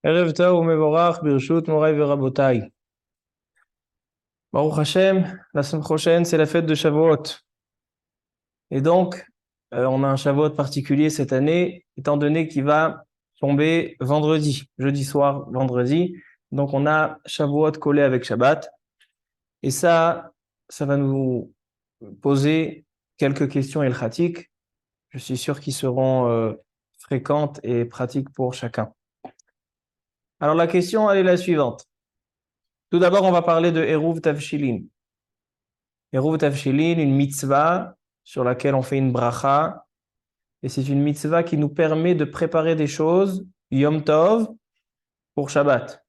Erev Tov umevorach birshut morai verabotai. Baruch Hashem, la semaine prochaine, c'est la fête de Shavuot. Et donc, on a un Shavuot particulier cette année, étant donné qu'il va tomber vendredi, jeudi soir, vendredi. Donc, on a Shavuot collé avec Shabbat. Et ça va nous poser quelques questions helchatiques. Je suis sûr qu'ils seront fréquentes et pratiques pour chacun. Alors, la question, elle est la suivante. Tout d'abord, on va parler de Eruv Tavshilin. Eruv Tavshilin, une mitzvah sur laquelle on fait une bracha. Et c'est une mitzvah qui nous permet de préparer des choses, Yom Tov, pour Shabbat.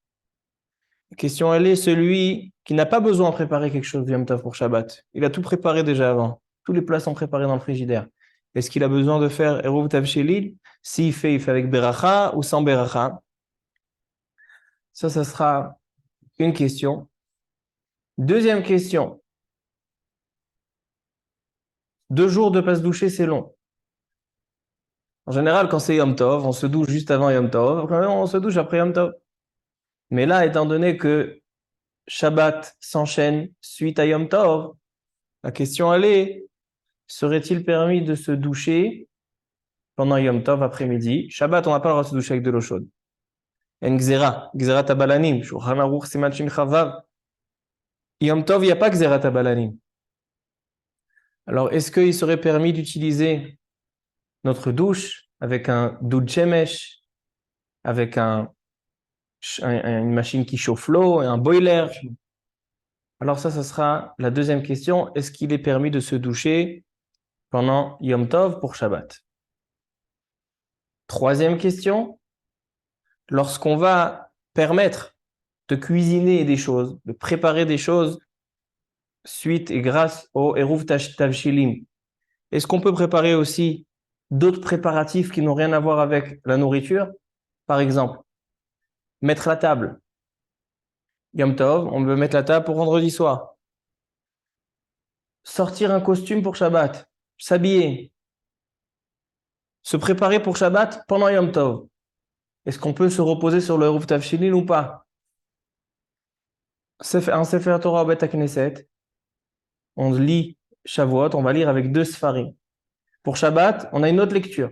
La question, elle est celui qui n'a pas besoin de préparer quelque chose, Yom Tov, pour Shabbat. Il a tout préparé déjà avant. Tous les plats sont préparés dans le frigidaire. Est-ce qu'il a besoin de faire Eruv Tavshilin? S'il fait, il fait avec beracha ou sans beracha. Ça sera une question. Deuxième question. 2 jours de pas se doucher, c'est long. En général, quand c'est Yom Tov, on se douche juste avant Yom Tov, on se douche après Yom Tov. Mais là, étant donné que Shabbat s'enchaîne suite à Yom Tov, la question elle est, serait-il permis de se doucher pendant Yom Tov après-midi? Shabbat, on n'a pas le droit de se doucher avec de l'eau chaude. En Gzerat Abalanim, Shulchan Aruch Siman Shin Chavav. Yom Tov, il n'y a pas Gzerat Abalanim. Alors, est-ce qu'il serait permis d'utiliser notre douche avec un doud shemesh, avec une machine qui chauffe l'eau, un boiler? Alors ça sera la deuxième question. Est-ce qu'il est permis de se doucher pendant Yom Tov pour Shabbat? Troisième question. Lorsqu'on va permettre de cuisiner des choses, de préparer des choses suite et grâce au Eruv Tavshilim, est-ce qu'on peut préparer aussi d'autres préparatifs qui n'ont rien à voir avec la nourriture? Par exemple, mettre la table. Yom Tov, on veut mettre la table pour vendredi soir. Sortir un costume pour Shabbat. S'habiller. Se préparer pour Shabbat pendant Yom Tov. Est-ce qu'on peut se reposer sur le Eruv Tavshilin ou pas? Un Sefer Torah au Bet HaKnesset, on lit Shavuot, on va lire avec 2 Sfarim. Pour Shabbat, on a une autre lecture.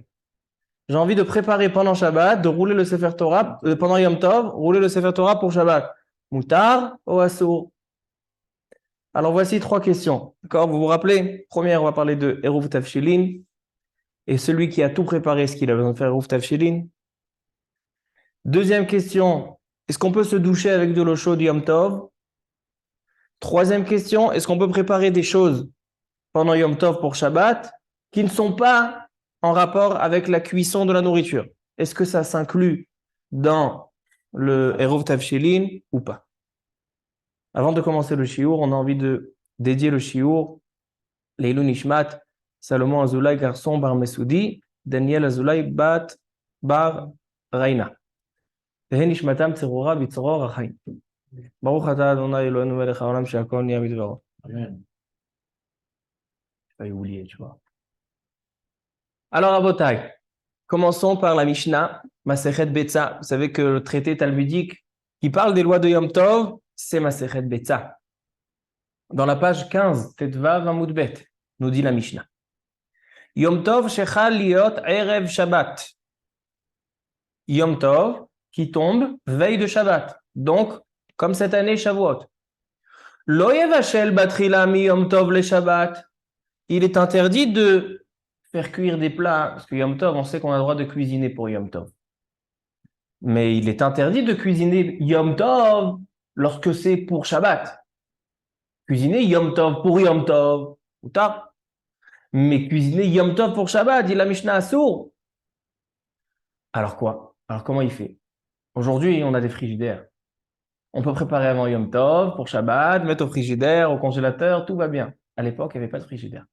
J'ai envie de préparer pendant Shabbat, de rouler le Sefer Torah, pendant Yom Tov, rouler le Sefer Torah pour Shabbat. Moutar ou Assour? Alors voici 3 questions. D'accord? Vous vous rappelez? Première, on va parler de Eruv Tavshilin. Et celui qui a tout préparé, est-ce qu'il a besoin de faire Eruv Tavshilin? Deuxième question, est-ce qu'on peut se doucher avec de l'eau chaude Yom Tov? Troisième question, est-ce qu'on peut préparer des choses pendant Yom Tov pour Shabbat qui ne sont pas en rapport avec la cuisson de la nourriture? Est-ce que ça s'inclut dans le Eruv Tavshilin ou pas? Avant de commencer le shiur, on a envie de dédier le shiur Leilou Nishmat, Salomon Azoulay Garçon Bar Mesoudi, Daniel Azoulay Bat Bar Raina. תהא נשמתם צרורה בצרור החיים. ברוך אתה אדוני אלוהינו מלך העולם שהכל נהיה בדברו. Amen. J'ai oublié, tu vois. Alors, Rabotai, commençons par la Mishnah, Masechet Betza. Vous savez que le traité talmudique qui parle des lois de Yom Tov, c'est Masechet Betza. Dans la page 15, Tetvav Amud Bet, nous dit la Mishnah. Yom Tov shechal liot erev Shabbat. Yom Tov qui tombe veille de Shabbat. Donc, comme cette année, Shavuot. Lo yevashel batrila mi Yom Tov le Shabbat. Il est interdit de faire cuire des plats, parce que Yom Tov, on sait qu'on a le droit de cuisiner pour Yom Tov. Mais il est interdit de cuisiner Yom Tov lorsque c'est pour Shabbat. Cuisiner Yom Tov pour Yom Tov, ou tard. Mais cuisiner Yom Tov pour Shabbat, dit la Mishnah Assour. Alors quoi? Alors comment il fait? Aujourd'hui, on a des frigidaires. On peut préparer avant Yom Tov pour Shabbat, mettre au frigidaire, au congélateur, tout va bien. À l'époque, il n'y avait pas de frigidaire.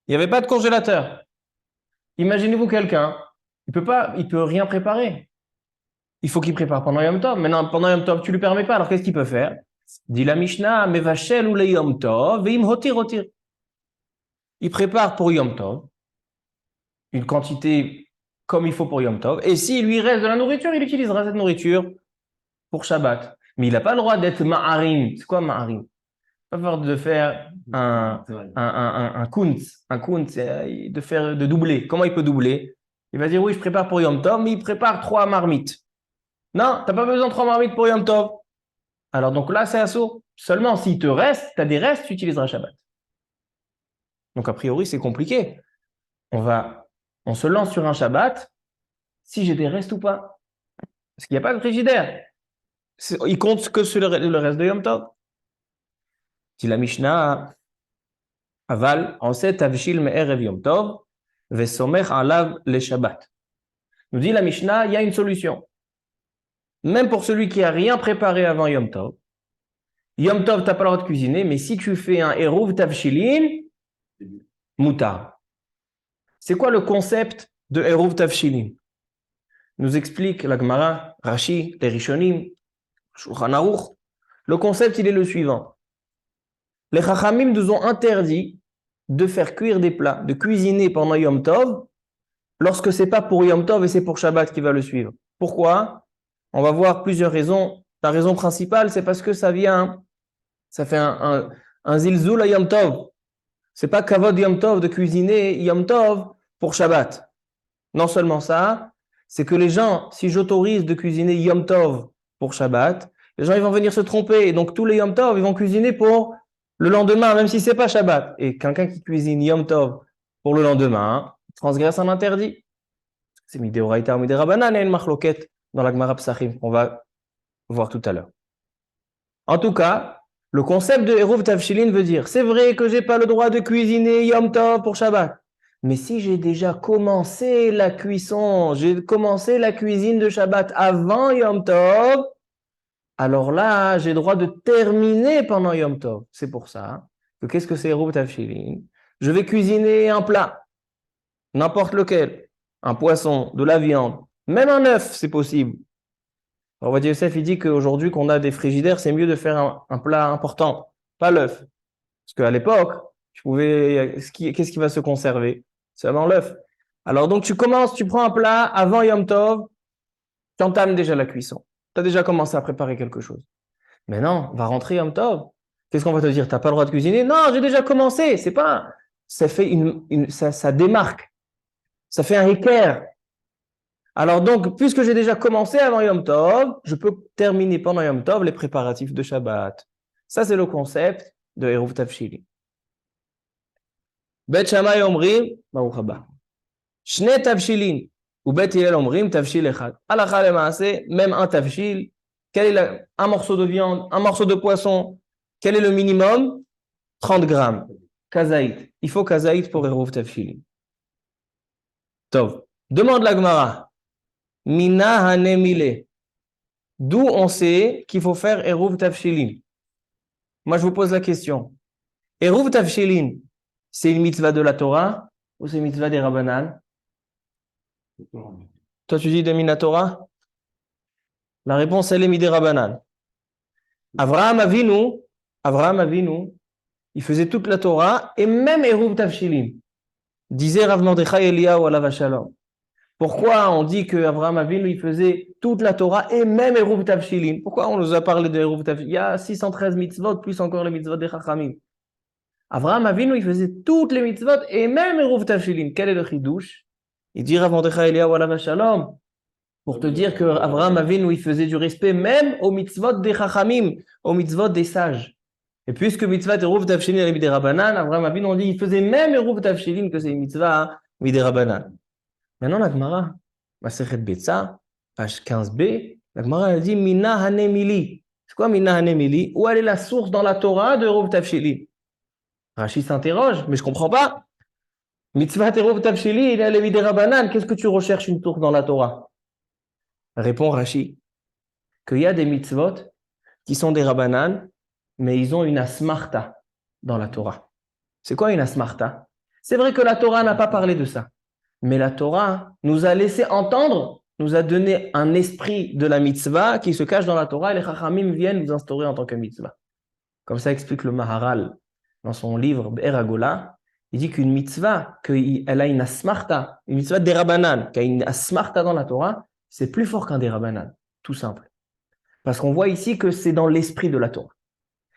Il n'y avait pas de congélateur. Imaginez-vous quelqu'un, il peut rien préparer. Il faut qu'il prépare pendant Yom Tov. Maintenant, pendant Yom Tov, tu lui permets pas. Alors qu'est-ce qu'il peut faire? Dit la Mishnah, Mevashel ou le Yom Tov, veim hotir hotir. Il prépare pour Yom Tov une quantité comme il faut pour Yom Tov. Et s'il lui reste de la nourriture, il utilisera cette nourriture pour Shabbat. Mais il n'a pas le droit d'être ma'arim. C'est quoi ma'arim? Pas avoir de faire un kuntz. Un kuntz, c'est de doubler. Comment il peut doubler? Il va dire oui, je prépare pour Yom Tov, mais il prépare 3 marmites. Non, tu n'as pas besoin de 3 marmites pour Yom Tov. Alors donc là, c'est assourd. Seulement s'il te reste, tu as des restes, tu utiliseras Shabbat. Donc a priori, c'est compliqué. On se lance sur un Shabbat, si j'ai des restes ou pas. Parce qu'il n'y a pas de frigidaire. Il compte que sur le reste de Yom Tov. Si la Mishnah, aval, on sait tavshil me'erev Yom Tov, vesomech alav le Shabbat. Nous dit la Mishnah, il y a une solution. Même pour celui qui n'a rien préparé avant Yom Tov, tu n'as pas le droit de cuisiner, mais si tu fais un eruv tavshilin, mutar. C'est quoi le concept de eruv tavshilin? Nous explique la Gemara, Rashi, les Rishonim, Shulchan Aruch. Le concept, il est le suivant. Les Chachamim nous ont interdit de faire cuire des plats, de cuisiner pendant Yom Tov, lorsque ce n'est pas pour Yom Tov et c'est pour Shabbat qui va le suivre. Pourquoi? On va voir plusieurs raisons. La raison principale, c'est parce que ça fait un zilzoul à Yom Tov. Ce n'est pas kavod Yom Tov de cuisiner Yom Tov pour Shabbat. Non seulement ça, c'est que les gens, si j'autorise de cuisiner Yom Tov pour Shabbat, les gens ils vont venir se tromper. Et donc tous les Yom Tov, ils vont cuisiner pour le lendemain, même si ce n'est pas Shabbat. Et quelqu'un qui cuisine Yom Tov pour le lendemain, transgresse un interdit. C'est Midéoraïta ou Midérabanan, il y a une marloquette dans la Gemara Psachim qu'on va voir tout à l'heure. En tout cas, le concept de Eruv Tavshilin veut dire, c'est vrai que je n'ai pas le droit de cuisiner Yom Tov pour Shabbat. Mais si j'ai déjà commencé la cuisson, j'ai commencé la cuisine de Shabbat avant Yom Tov, alors là, j'ai le droit de terminer pendant Yom Tov. C'est pour ça que qu'est-ce que c'est Eruv Tavshilin? Je vais cuisiner un plat, n'importe lequel, un poisson, de la viande, même un œuf, c'est possible. Alors, Ovadia Yosef, il dit qu'aujourd'hui, qu'on a des frigidaires, c'est mieux de faire un plat important, pas l'œuf. Parce qu'à l'époque, qu'est-ce qui va se conserver? Seulement l'œuf. Alors, donc, tu prends un plat avant Yom Tov, tu entames déjà la cuisson. Tu as déjà commencé à préparer quelque chose. Mais non, va rentrer Yom Tov. Qu'est-ce qu'on va te dire? Tu n'as pas le droit de cuisiner? Non, j'ai déjà commencé. C'est pas, ça fait ça démarque. Ça fait un équerre. Alors donc, puisque j'ai déjà commencé avant Yom Tov, je peux terminer pendant Yom Tov les préparatifs de Shabbat. Ça, c'est le concept de Eruv Tavshilin. Bet Shammai omrim, Baruch haba. Shne Tavshilin, ou Bet Hillel omrim, Tavshil echad. Halakha lemaaseh, même un Tavshil, un morceau de viande, un morceau de poisson, quel est le minimum? 30 grammes. Kazaït. Il faut Kazaït pour Eruv Tavshilin. Tov. Demande la Gemara. Mina hanemile. D'où on sait qu'il faut faire Eruv Tavshilin? Moi, je vous pose la question. Eruv Tavshilin, c'est une mitzvah de la Torah ou c'est une mitzvah des Rabbanan? Toi, tu dis de Mina Torah? La réponse, elle est Midei Rabbanan. Avraham Avinu, il faisait toute la Torah et même Eruv Tavshilin. Disait Rav Mordechai Eliyahu alav hashalom. Pourquoi on dit qu'Avraham Avinu, il faisait toute la Torah et même Eruv Tavshilin? Pourquoi on nous a parlé de Eruv Tavshilin? Il y a 613 mitzvot, plus encore les mitzvot des Chachamim. Avraham Avinu, il faisait toutes les mitzvot et même Eruv Tavshilin. Quel est le chidouche? Il dit Rav Mordechai Eliyahu alav hashalom, pour te dire qu'Avraham Avinu, il faisait du respect même aux mitzvot des Chachamim, aux mitzvot des sages. Et puisque mitzvah Eruv Tavshilin est Midei Rabbanan, Avraham Avinu, on dit il faisait même Eruv Tavshilin, que c'est une mitzvah Midei Rabbanan. Maintenant, la Gemara, Masechet Betsa, page 15b, la Gemara elle dit Mina hanemili. C'est quoi Mina hanemili? Où elle est la source dans la Torah de Eruv Tavshilin? Rashi s'interroge, mais je ne comprends pas. Mitzvah Eruv Tavshilin, elle est Midei Rabbanan. Qu'est-ce que tu recherches une source dans la Torah? Répond Rashi qu'il y a des mitzvot qui sont des Rabbanan, mais ils ont une asmarta dans la Torah. C'est quoi une asmarta? C'est vrai que la Torah n'a pas parlé de ça. Mais la Torah nous a laissé entendre, nous a donné un esprit de la mitzvah qui se cache dans la Torah et les Chachamim viennent nous instaurer en tant que mitzvah. Comme ça explique le Maharal dans son livre Be'er Hagolah. Il dit qu'une mitzvah, qu'elle a une asmarta, une mitzvah des Rabbanan, qui a une asmarta dans la Torah, c'est plus fort qu'un des Rabbanan, tout simple. Parce qu'on voit ici que c'est dans l'esprit de la Torah.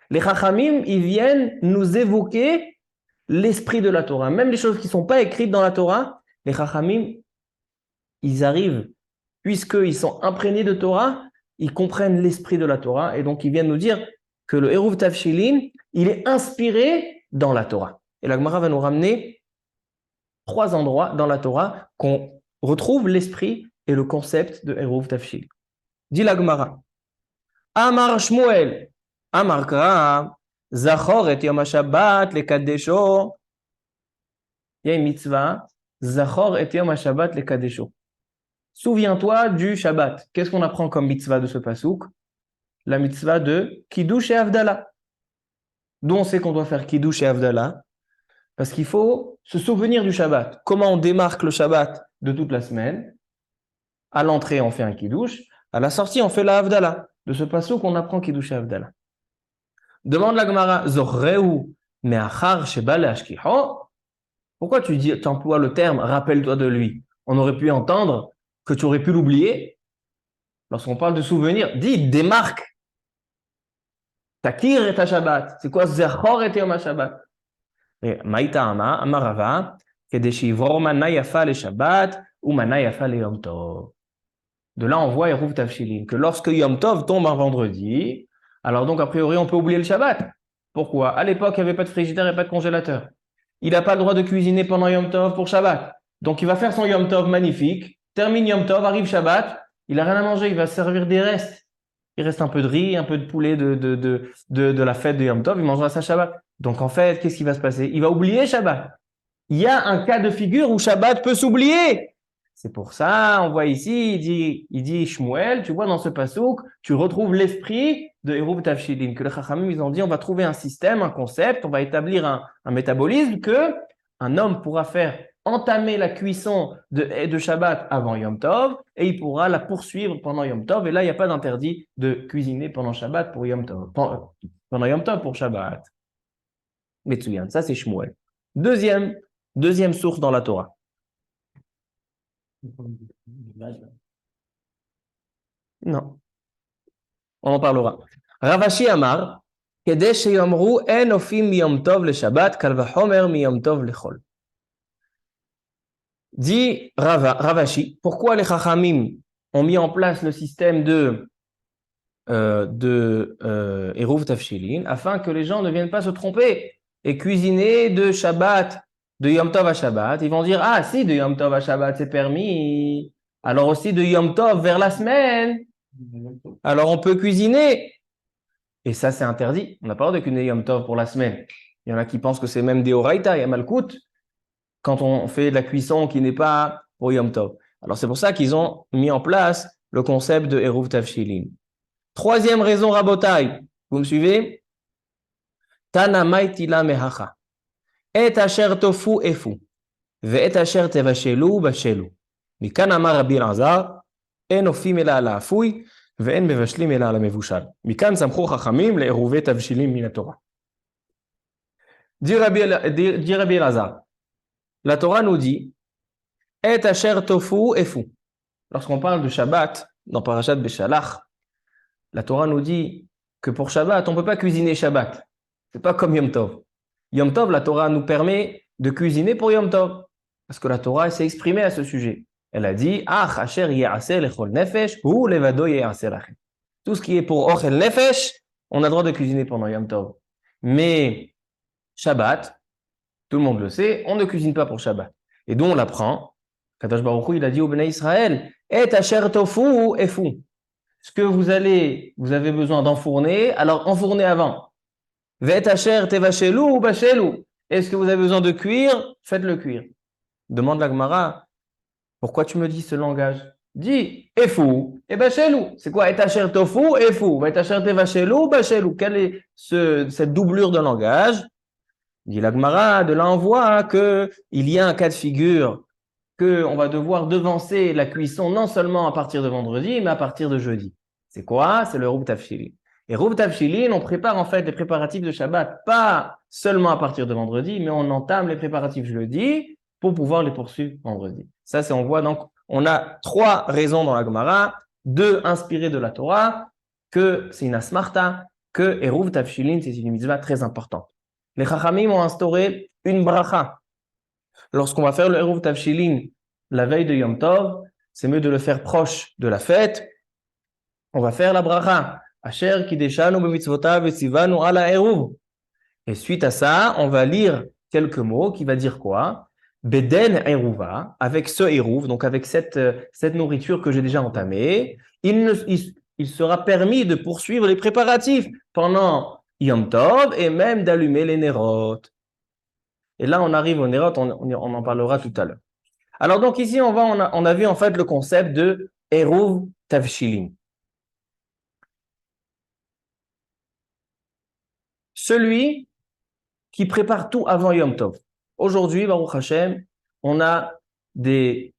Les Chachamim, ils viennent nous évoquer l'esprit de la Torah. Même les choses qui ne sont pas écrites dans la Torah, les Chachamim, ils arrivent, puisqu'ils sont imprégnés de Torah, ils comprennent l'esprit de la Torah. Et donc, ils viennent nous dire que le Eruv Tavshilin, il est inspiré dans la Torah. Et la Gemara va nous ramener 3 endroits dans la Torah qu'on retrouve l'esprit et le concept de Eruv Tavshilin. Dit la Gemara, Amar Shmuel, Amar Kra, Zachor et Yom HaShabbat le Kadesho. Il y a une mitzvah, Zachor et Yom HaShabbat le Kadesho. Souviens-toi du Shabbat. Qu'est-ce qu'on apprend comme mitzvah de ce pasouk? La mitzvah de Kiddush et Havdalah. D'où on sait qu'on doit faire Kiddush et Havdalah? Parce qu'il faut se souvenir du Shabbat. Comment on démarque le Shabbat de toute la semaine? À l'entrée, on fait un Kiddush. À la sortie, on fait la Havdalah. De ce pasouk, on apprend Kiddush et Havdalah. Demande la Gemara, Zorreu me'achar sheba le'ashkiho. Pourquoi tu emploies le terme rappelle-toi de lui? On aurait pu entendre que tu aurais pu l'oublier. Lorsqu'on parle de souvenir, dis démarque. Takir et ta Shabbat. C'est quoi Zechor et Yom Shabbat? Et Maïta Ama, Amarava, Kedeshivro Mana Yafa le Shabbat ou Mana Yafa le Yom Tov. De là, on voit Eruv Tavshilin que lorsque Yom Tov tombe un vendredi, alors donc a priori on peut oublier le Shabbat. Pourquoi? À l'époque, il n'y avait pas de frigidaire et pas de congélateur. Il n'a pas le droit de cuisiner pendant Yom Tov pour Shabbat. Donc il va faire son Yom Tov magnifique, termine Yom Tov, arrive Shabbat, il n'a rien à manger, il va se servir des restes. Il reste un peu de riz, un peu de poulet de la fête de Yom Tov, il mangera sa Shabbat. Donc en fait, qu'est-ce qui va se passer? Il va oublier Shabbat. Il y a un cas de figure où Shabbat peut s'oublier. C'est pour ça, on voit ici, il dit Shmuel, tu vois dans ce pasouk, tu retrouves l'esprit de Eruv Tavshilin, que les Chachamim, ils ont dit, on va trouver un système, un concept, on va établir un métabolisme que un homme pourra faire entamer la cuisson de Shabbat avant Yom Tov et il pourra la poursuivre pendant Yom Tov. Et là, il n'y a pas d'interdit de cuisiner pendant Shabbat pour Yom Tov, pendant Yom Tov pour Shabbat. Metsuyan, ça c'est Shmuel. Deuxième source dans la Torah. Non, on en parlera. Ravashi Amar, Kedesh Yomru en ofim Yom Tov le Shabbat, kal vachomer mi Yom Tov le Chol. Dit Ravashi, pourquoi les Chachamim ont mis en place le système de Eruv Tavshilin afin que les gens ne viennent pas se tromper et cuisiner de Shabbat, de Yom Tov à Shabbat. Ils vont dire, ah si, de Yom Tov à Shabbat c'est permis, alors aussi de Yom Tov vers la semaine, alors on peut cuisiner. Et ça c'est interdit, on n'a pas le droit de cuisiner Yom Tov pour la semaine. Il y en a qui pensent que c'est même des Oraïta, il y a Malkout, quand on fait de la cuisson qui n'est pas pour Yom Tov. Alors c'est pour ça qu'ils ont mis en place le concept de Eruv Tavshilin. Troisième raison, Rabotai, vous me suivez? Tana maitila mehacha. Et asher tofu efu. Ve et asher tevashelu bashelu. Mikan amar Rabbi Elazar, en ofim ela ala afui, ve en mevashlim ela ala mevushal. Mikan samchu chachamim le'eruve tavshilim min Torah. Dit Rabbi Elazar, la Torah nous dit, et asher tofu efu. Lorsqu'on parle de Shabbat, dans Parashat Beshalach, la Torah nous dit que pour Shabbat, on ne peut pas cuisiner Shabbat. Ce n'est pas comme Yom Tov. Yom Tov, la Torah nous permet de cuisiner pour Yom Tov. Parce que la Torah s'est exprimée à ce sujet. Elle a dit, nefesh, ou levado lachem. Tout ce qui est pour ochel nefesh, on a le droit de cuisiner pendant Yom Tov. Mais Shabbat, tout le monde le sait, on ne cuisine pas pour Shabbat. Et d'où on l'apprend? Kadosh Baruch Hu, il a dit au Bnei Israël, et asher tofu efu. Ce que vous avez besoin d'enfourner, alors enfournez avant. Vet asher tevashelu ou bashelu. Est-ce que vous avez besoin de cuire? Faites-le cuire. Demande la Gemara, pourquoi tu me dis ce langage? Dis efu et bashelu. C'est quoi? Et asher tofu efu. Vet asher tevashelu ou bashelu. Quelle est cette doublure de langage? Dit la Gemara, de là on voit qu'il y a un cas de figure qu'on va devoir devancer la cuisson non seulement à partir de vendredi, mais à partir de jeudi. C'est quoi? C'est le Eruv Tavshilin. Et Eruv Tavshilin, on prépare en fait les préparatifs de Shabbat, pas seulement à partir de vendredi, mais on entame les préparatifs jeudi pour pouvoir les poursuivre vendredi. Ça, c'est on voit donc, on a 3 raisons dans la Gemara, 2 inspirées de la Torah, que c'est une asmarta, que Eruv Tafshilin, c'est une mitzvah très importante. Les Chachamim ont instauré une bracha. Lorsqu'on va faire le Eruv Tafshilin la veille de Yom Tov, c'est mieux de le faire proche de la fête. On va faire la bracha. Asher kideshanu b'mitzvotav v'tzivanu ala Eruv. Et suite à ça, on va lire quelques mots qui va dire quoi? Beden Eruva, avec ce Eruv, donc avec cette nourriture que j'ai déjà entamée, il sera permis de poursuivre les préparatifs pendant Yom Tov et même d'allumer les Nerot. Et là, on arrive aux Nerot, on en parlera tout à l'heure. Alors donc ici, on a vu en fait le concept de Eruv Tavshilin. Celui qui prépare tout avant Yom Tov. Aujourd'hui, Baruch Hashem, on a des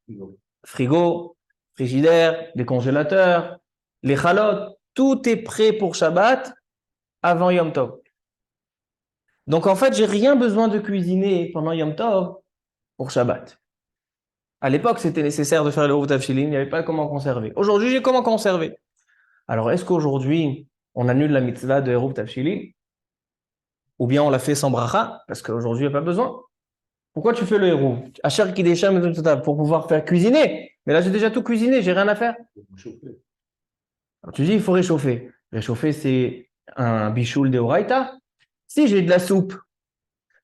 frigos, frigidaires, des congélateurs, les chalotes, tout est prêt pour Shabbat avant Yom Tov. Donc en fait, j'ai rien besoin de cuisiner pendant Yom Tov pour Shabbat. À l'époque, c'était nécessaire de faire le Eruv Tavshilin, il n'y avait pas comment conserver. Aujourd'hui, j'ai comment conserver. Alors, est-ce qu'aujourd'hui, on annule la mitzvah de Eruv Tavshilin? Ou bien on l'a fait sans bracha, parce qu'aujourd'hui, il n'y a pas besoin. Pourquoi tu fais le Eruv? Asher kidesham pour pouvoir faire cuisiner. Mais là, j'ai déjà tout cuisiné, j'ai rien à faire. Alors, tu dis, il faut réchauffer. Réchauffer, c'est un bichoul de Oraita. Si j'ai de la soupe,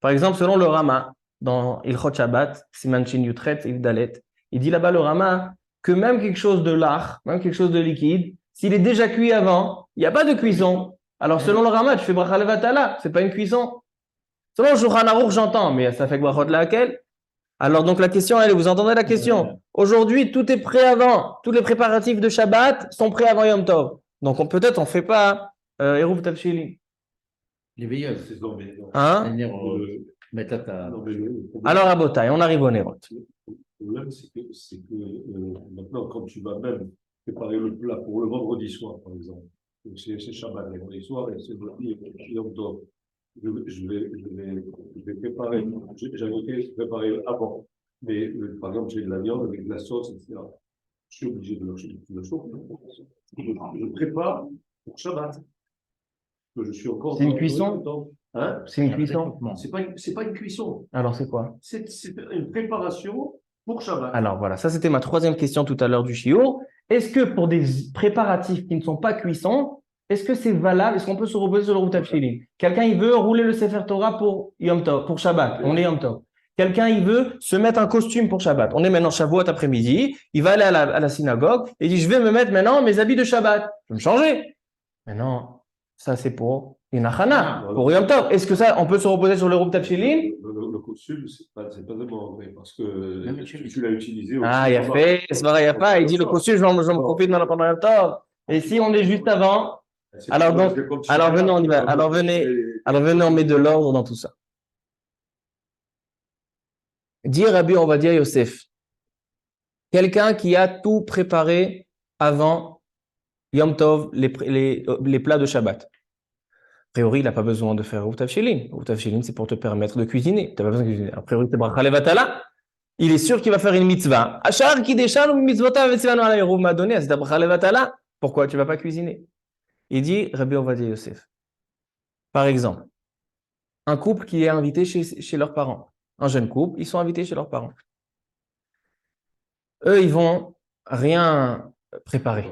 par exemple, selon le Rama, dans Ilchot Shabbat, Simanchin Yutret, Dalet, il dit là-bas le Rama que même quelque chose de lard, même quelque chose de liquide, s'il est déjà cuit avant, il n'y a pas de cuisson. Alors selon le Rama, tu fais bracha levatala, c'est pas une cuisson. Selon le Shulchan Aruch, j'entends, mais ça fait brachot laquelle? Alors donc la question, elle, vous entendez la question? Aujourd'hui, tout est prêt avant, tous les préparatifs de Shabbat sont prêts avant Yom Tov. Donc peut-être on fait pas Eruv Tavshilin. Les veilleuses, Hein? Alors à Botaï, on arrive au Nerot. Le problème, c'est que maintenant, quand tu vas même préparer le plat pour le vendredi soir, par exemple, c'est Shabbat, le vendredi soir, et c'est Yom Tov. Je vais préparer, j'avais préparé avant, mais par exemple, j'ai de la viande avec de la sauce, etc. Je suis obligé de le chauffer. Je prépare pour Shabbat. Je suis encore. C'est une cuisson? Hein? C'est une cuisson? C'est pas une cuisson. Alors c'est quoi? C'est une préparation pour Shabbat. Alors voilà, ça c'était ma troisième question tout à l'heure du shiur. Est-ce que pour des préparatifs qui ne sont pas cuissons, est-ce que c'est valable? Est-ce qu'on peut se reposer sur le Eruv Tavshilin? Quelqu'un, il veut rouler le Sefer Torah pour Yom Tov, pour Shabbat. On est Yom Tov. Quelqu'un, il veut se mettre un costume pour Shabbat. On est maintenant Shavuot après-midi. Il va aller à la synagogue et il dit, je vais me mettre maintenant mes habits de Shabbat. Je vais me changer. Mais non, ça c'est pour une achana, pour Yom Tov. Est-ce que ça, on peut se reposer sur le Eruv Tavshilin? Le costume, c'est pas vraiment vrai, parce que tu l'as utilisé aussi. Ah, il a fait, c'est vrai, il a pas. Il dit le costume, je m'en profite maintenant pendant Yom Tov. Et si on est juste avant, alors venez, on y va. Alors venez, on met de l'ordre dans tout ça. Dire Rabbi Ovadia Yosef, quelqu'un qui a tout préparé avant Yom Tov, les plats de Shabbat. A priori, il n'a pas besoin de faire Eruv Tavshilin. Eruv Tavshilin, c'est pour te permettre de cuisiner. Tu n'as pas besoin de cuisiner. A priori, c'est bracha levatala. Il est sûr qu'il va faire une mitzvah. Achar kideshanu mitzvotav v'tzivanu ala Eruv m'a donné, c'est bracha levatala. Pourquoi tu ne vas pas cuisiner? Il dit Rabbi Ovadia Yosef. Par exemple, un couple qui est invité chez leurs parents. Un jeune couple, ils sont invités chez leurs parents. Eux, ils vont rien préparer.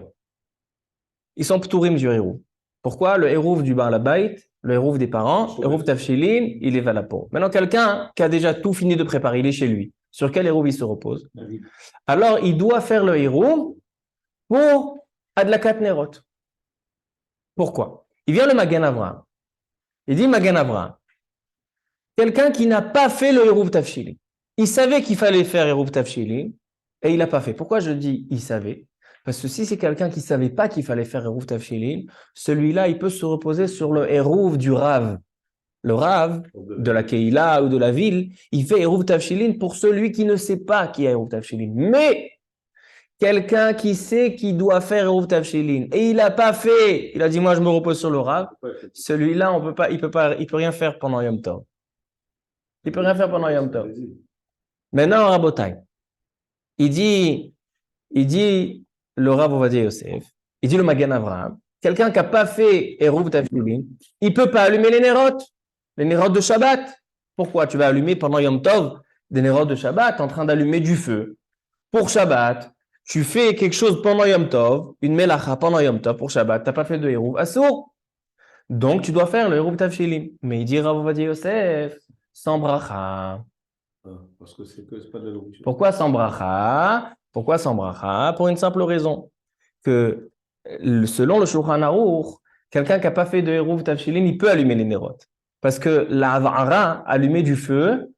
Ils sont ptourim du Eruv. Pourquoi? Le Eruv du Baal Habayit, le Eruv des parents, Eruv Tavshilin, il est valable pour. Maintenant, quelqu'un qui a déjà tout fini de préparer, il est chez lui. Sur quel Eruv il se repose? Alors, il doit faire le Eruv pour Adlakat Nerot. Pourquoi? Il vient le Magen Avraham. Il dit Magen Avraham. Quelqu'un qui n'a pas fait le Eruv Tavshilin. Il savait qu'il fallait faire Eruv Tavshilin et il n'a pas fait. Pourquoi je dis il savait? Parce que si c'est quelqu'un qui ne savait pas qu'il fallait faire Eruv Tavshilin, celui-là, il peut se reposer sur le Eruv du Rav. Le Rav de la Keila ou de la ville, il fait Eruv Tavshilin pour celui qui ne sait pas qui est Eruv Tavshilin. Mais quelqu'un qui sait qu'il doit faire Eruv Tavshilin et il n'a pas fait, il a dit moi je me repose sur le Rav, celui-là, il peut rien faire pendant Yom Tov. Il ne peut rien faire pendant Yom Tov. Maintenant, Rabotai, il dit le Rav Ovadia Yosef, il dit le Magen Avraham, quelqu'un qui n'a pas fait Eruv Tafshilin, il ne peut pas allumer les nérotes de Shabbat. Pourquoi? Tu vas allumer pendant Yom Tov des nérotes de Shabbat, en train d'allumer du feu pour Shabbat. Tu fais quelque chose pendant Yom Tov, une melacha pendant Yom Tov pour Shabbat, tu n'as pas fait de Eruv Assour. Donc tu dois faire le Eruv Tafshilin. Mais il dit Rav Ovadia Yosef, sans bracha. Parce que c'est pas de la nourriture. Pourquoi sans bracha? Pourquoi sans bracha? Pour une simple raison, que selon le Shulchan Aruch, quelqu'un qui n'a pas fait de Eruv Tafshilin, il peut allumer les nérotes. Parce que la Havara, allumer du feu,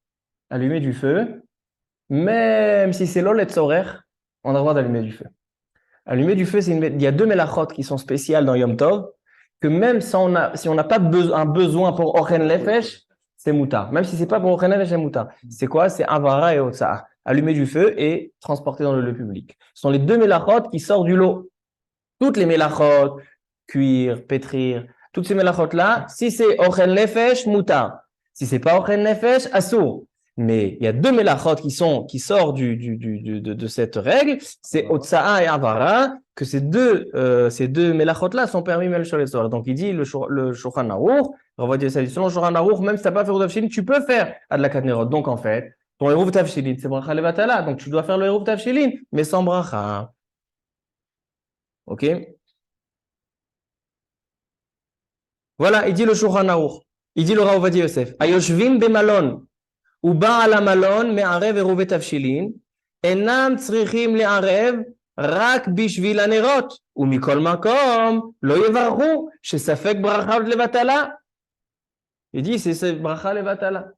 même si c'est l'ol et tzorer, on a le droit d'allumer du feu. Allumer du feu, il y a deux melachot qui sont spéciales dans Yom Tov, que même si on n'a pas un besoin pour Ochen Lefesh, c'est moutar. Même si ce n'est pas pour Ochen Lefesh, c'est moutar. C'est quoi? C'est Avara et Otsa'a. Allumer du feu et transporter dans le lieu public. Ce sont les deux melachot qui sortent du lot. Toutes les melachot, cuire, pétrir, toutes ces melachot-là, si c'est Ochen Lefesh, moutar. Si ce n'est pas Ochen Lefesh, assour. Mais il y a deux melachot qui sortent de cette règle, c'est Otsa'a et Avara, que ces deux melachot-là sont permis même sur les soirs. Donc il dit le Shulchan Aruch, selon le Shulchan Aruch, même si tu n'as pas fait Eruv Tafshilin, tu peux faire Adlakat Nerot. Donc en fait, ton Eruv Tafshilin, c'est bracha levatala, donc tu dois faire le Eruv Tafshilin, mais sans bracha. Ok? Voilà, il dit le Shulchan Aruch, il dit le Rav Ovadia Yosef, Ayoshvin bemalon. ובעל המלון מערב עירובי תבשילין, אינם צריכים לערב רק בשביל הנרות, ומכל מקום לא יברכו שספק ברכה לבטלה. Il dit c'est bracha levatala.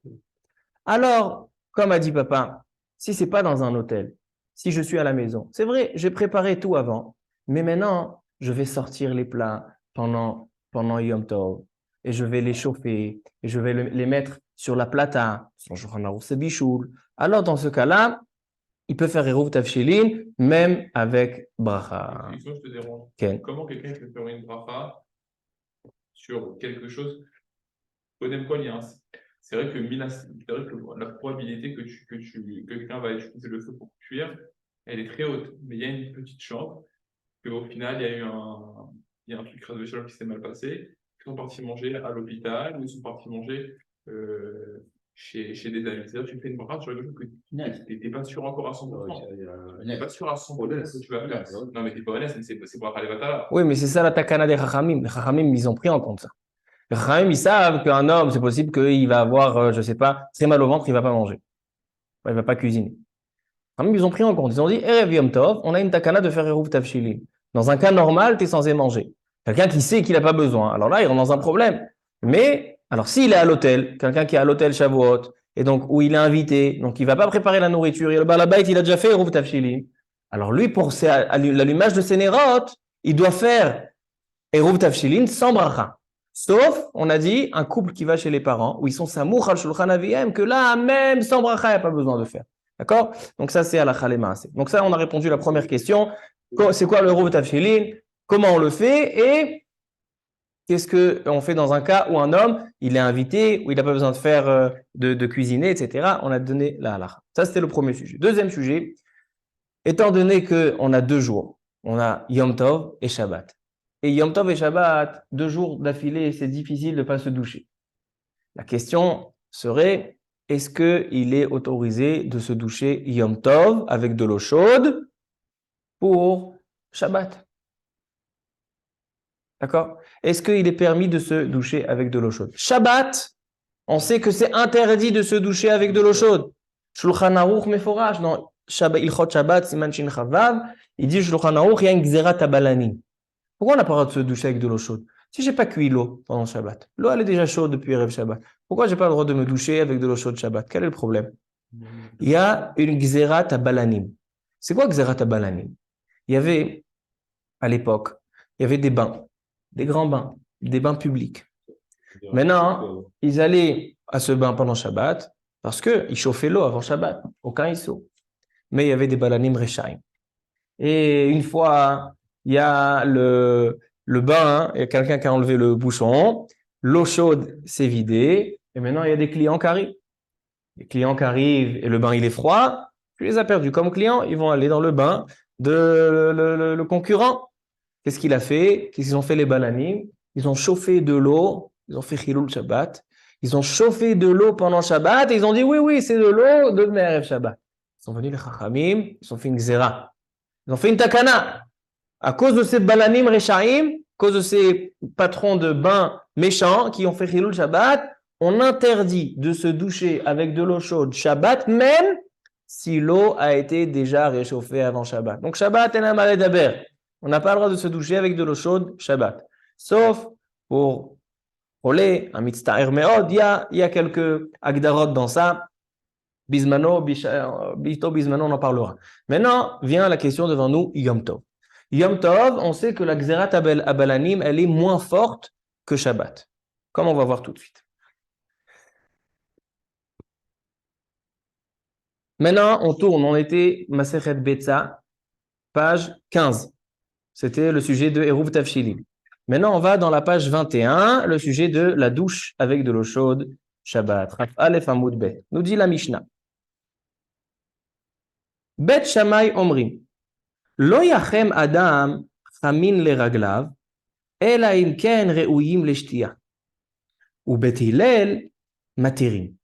Alors, comme a dit papa, si c'est pas dans un hôtel, si je suis à la maison, c'est vrai, j'ai préparé tout avant, mais maintenant, je vais sortir les plats pendant Yom Tov, et je vais les chauffer, et je vais les mettre sur la plata, son Shulchan Aruch c'est bichoul. Alors dans ce cas-là, il peut faire Eruv Tafshilin même avec bracha. Je te dérange. Okay. Comment quelqu'un peut faire une bracha sur quelque chose? Kodem Kol, c'est vrai que la probabilité que quelqu'un va utiliser le feu pour cuire, elle est très haute. Mais il y a une petite chance qu'au final, il y a un truc qui s'est mal passé. Ils sont partis manger à l'hôpital ou ils sont partis manger chez des amis. C'est-à-dire que tu fais une bracha sur quelque chose que tu n'es pas sûr encore à 100%. Tu n'es pas sûr à 100% ce que tu vas faire. Non, mais tu n'es pas honnête, c'est bracha levatala. Oui, mais c'est ça la takana des Chachamim. Les Chachamim, ils ont pris en compte ça. Les Chachamim, ils savent qu'un homme, c'est possible qu'il va avoir, je ne sais pas, très mal au ventre, il ne va pas manger. Il ne va pas cuisiner. Les Chachamim, ils ont pris en compte. Ils ont dit, Erev Yom Tov, on a une takana de faire Eruv Tafshilin. Dans un cas normal, tu es censé manger. Quelqu'un qui sait qu'il n'a pas besoin. Alors là, il rentre dans un problème. Mais alors, s'il est à l'hôtel, quelqu'un qui est à l'hôtel Shavuot, et donc où il est invité, donc il ne va pas préparer la nourriture, le balabait, il a déjà fait Eruv Tafshilin. Alors lui, pour l'allumage de ses nérotes, il doit faire Eruv Tafshilin sans bracha. Sauf, on a dit, un couple qui va chez les parents, où ils sont samouch al shulchan aviyem, que là, même sans bracha, il n'y a pas besoin de faire. D'accord? Donc ça, c'est halakha lemaaseh. Donc ça, on a répondu à la première question. C'est quoi le Eruv Tafshilin? Comment on le fait? Et qu'est-ce qu'on fait dans un cas où un homme, il est invité, où il n'a pas besoin de faire, de cuisiner, etc. On a donné la halakha. Ça, c'était le premier sujet. Deuxième sujet, étant donné qu'on a 2 jours, on a Yom Tov et Shabbat. Et Yom Tov et Shabbat, 2 jours d'affilée, c'est difficile de ne pas se doucher. La question serait, est-ce qu'il est autorisé de se doucher Yom Tov avec de l'eau chaude pour Shabbat? D'accord? Est-ce qu'il est permis de se doucher avec de l'eau chaude? Shabbat, on sait que c'est interdit de se doucher avec de l'eau chaude. Shulchan Aruch meforash, dans Ilchot Shabbat, Siman Shin Chavav, il dit Shulchan Aruch, il y a une gzerat abalanim. Pourquoi on n'a pas le droit de se doucher avec de l'eau chaude? Si je n'ai pas cuit l'eau pendant Shabbat, l'eau elle est déjà chaude depuis Erev Shabbat. Pourquoi je n'ai pas le droit de me doucher avec de l'eau chaude Shabbat? Quel est le problème? Il y a une gzerat abalanim. C'est quoi gzerat abalanim? Il y avait, à l'époque, il y avait des bains. Des grands bains, des bains publics. Maintenant, ils allaient à ce bain pendant Shabbat parce qu'ils chauffaient l'eau avant Shabbat, aucun issou. Mais il y avait des balanim rechaim. Et une fois, il y a le bain, il y a quelqu'un qui a enlevé le bouchon, l'eau chaude s'est vidée, et maintenant il y a des clients qui arrivent. Les clients qui arrivent et le bain il est froid, tu les as perdus comme clients, ils vont aller dans le bain de le concurrent. qu'est-ce qu'il a fait? Qu'est-ce qu'ils ont fait les balanim? Ils ont chauffé de l'eau, ils ont fait Chilul Shabbat, ils ont chauffé de l'eau pendant Shabbat et ils ont dit oui, c'est de l'eau de Me'erev Shabbat. Ils sont venus les Chachamim, ils ont fait une Xéra, ils ont fait une Takana. À cause de ces balanim Rechaim, à cause de ces patrons de bains méchants qui ont fait Chilul Shabbat, on interdit de se doucher avec de l'eau chaude Shabbat, même si l'eau a été déjà réchauffée avant Shabbat. Donc Shabbat, elle a mal d'aber. On n'a pas le droit de se doucher avec de l'eau chaude Shabbat. Sauf pour Olé, un mitzta'er me'od, il y a quelques agdarot dans ça. Bismano, Bismano, on en parlera. Maintenant, vient la question devant nous, Yom Tov. Yom Tov, on sait que la Xerat Abalanim, elle est moins forte que Shabbat. Comme on va voir tout de suite. Maintenant, on tourne. On était Masechet Betza, page 15. C'était le sujet de Eruv Tavshilin. Maintenant, on va dans la page 21, le sujet de la douche avec de l'eau chaude, Shabbat. Raf Aleph Amud Bet. Nous dit la Mishnah. Bet Shammai Omrim. Lo yachem Adam chamin le raglav, ela im ken reuyim le shtiya. U Bet Hillel matirim.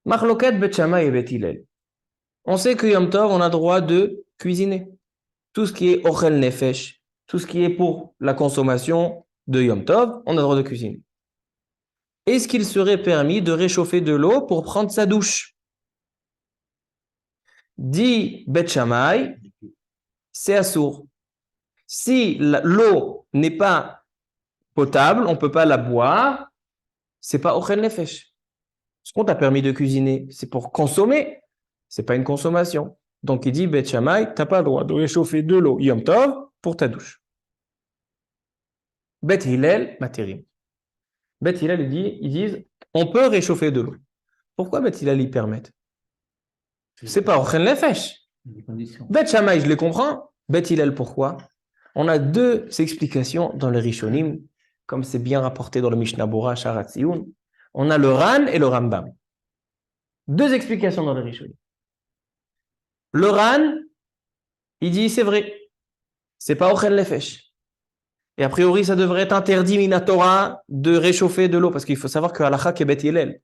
Machloket Bet Shammai et Bet Hillel. On sait que Yom Tov, on a droit de cuisiner. Tout ce qui est ochel nefesh, tout ce qui est pour la consommation de Yom Tov, on a droit de cuisiner. Est-ce qu'il serait permis de réchauffer de l'eau pour prendre sa douche? Dit Bet Shammai, c'est assour. Si l'eau n'est pas potable, on ne peut pas la boire, c'est pas ochel nefesh. Ce qu'on t'a permis de cuisiner, c'est pour consommer, c'est pas une consommation. Donc il dit Bet Shammai, t'as pas le droit de réchauffer de l'eau Yom Tov pour ta douche. Bet Hillel, Materim. Bet Hillel, ils disent, on peut réchauffer de l'eau. Pourquoi Bet Hillel y permettent? C'est pas Ochel Nefesh. Bet Shammai, je les comprends. Bet Hillel, pourquoi? On a deux explications dans le Rishonim, comme c'est bien rapporté dans le Mishnah Bora, Sharat Tziyun. On a le Ran et le Rambam. Deux explications dans le Rishonim. Le Ran, il dit, c'est vrai, c'est pas Ochel Nefesh. Et a priori, ça devrait être interdit, Minatora, de réchauffer de l'eau, parce qu'il faut savoir que Halakha est Bet Hillel.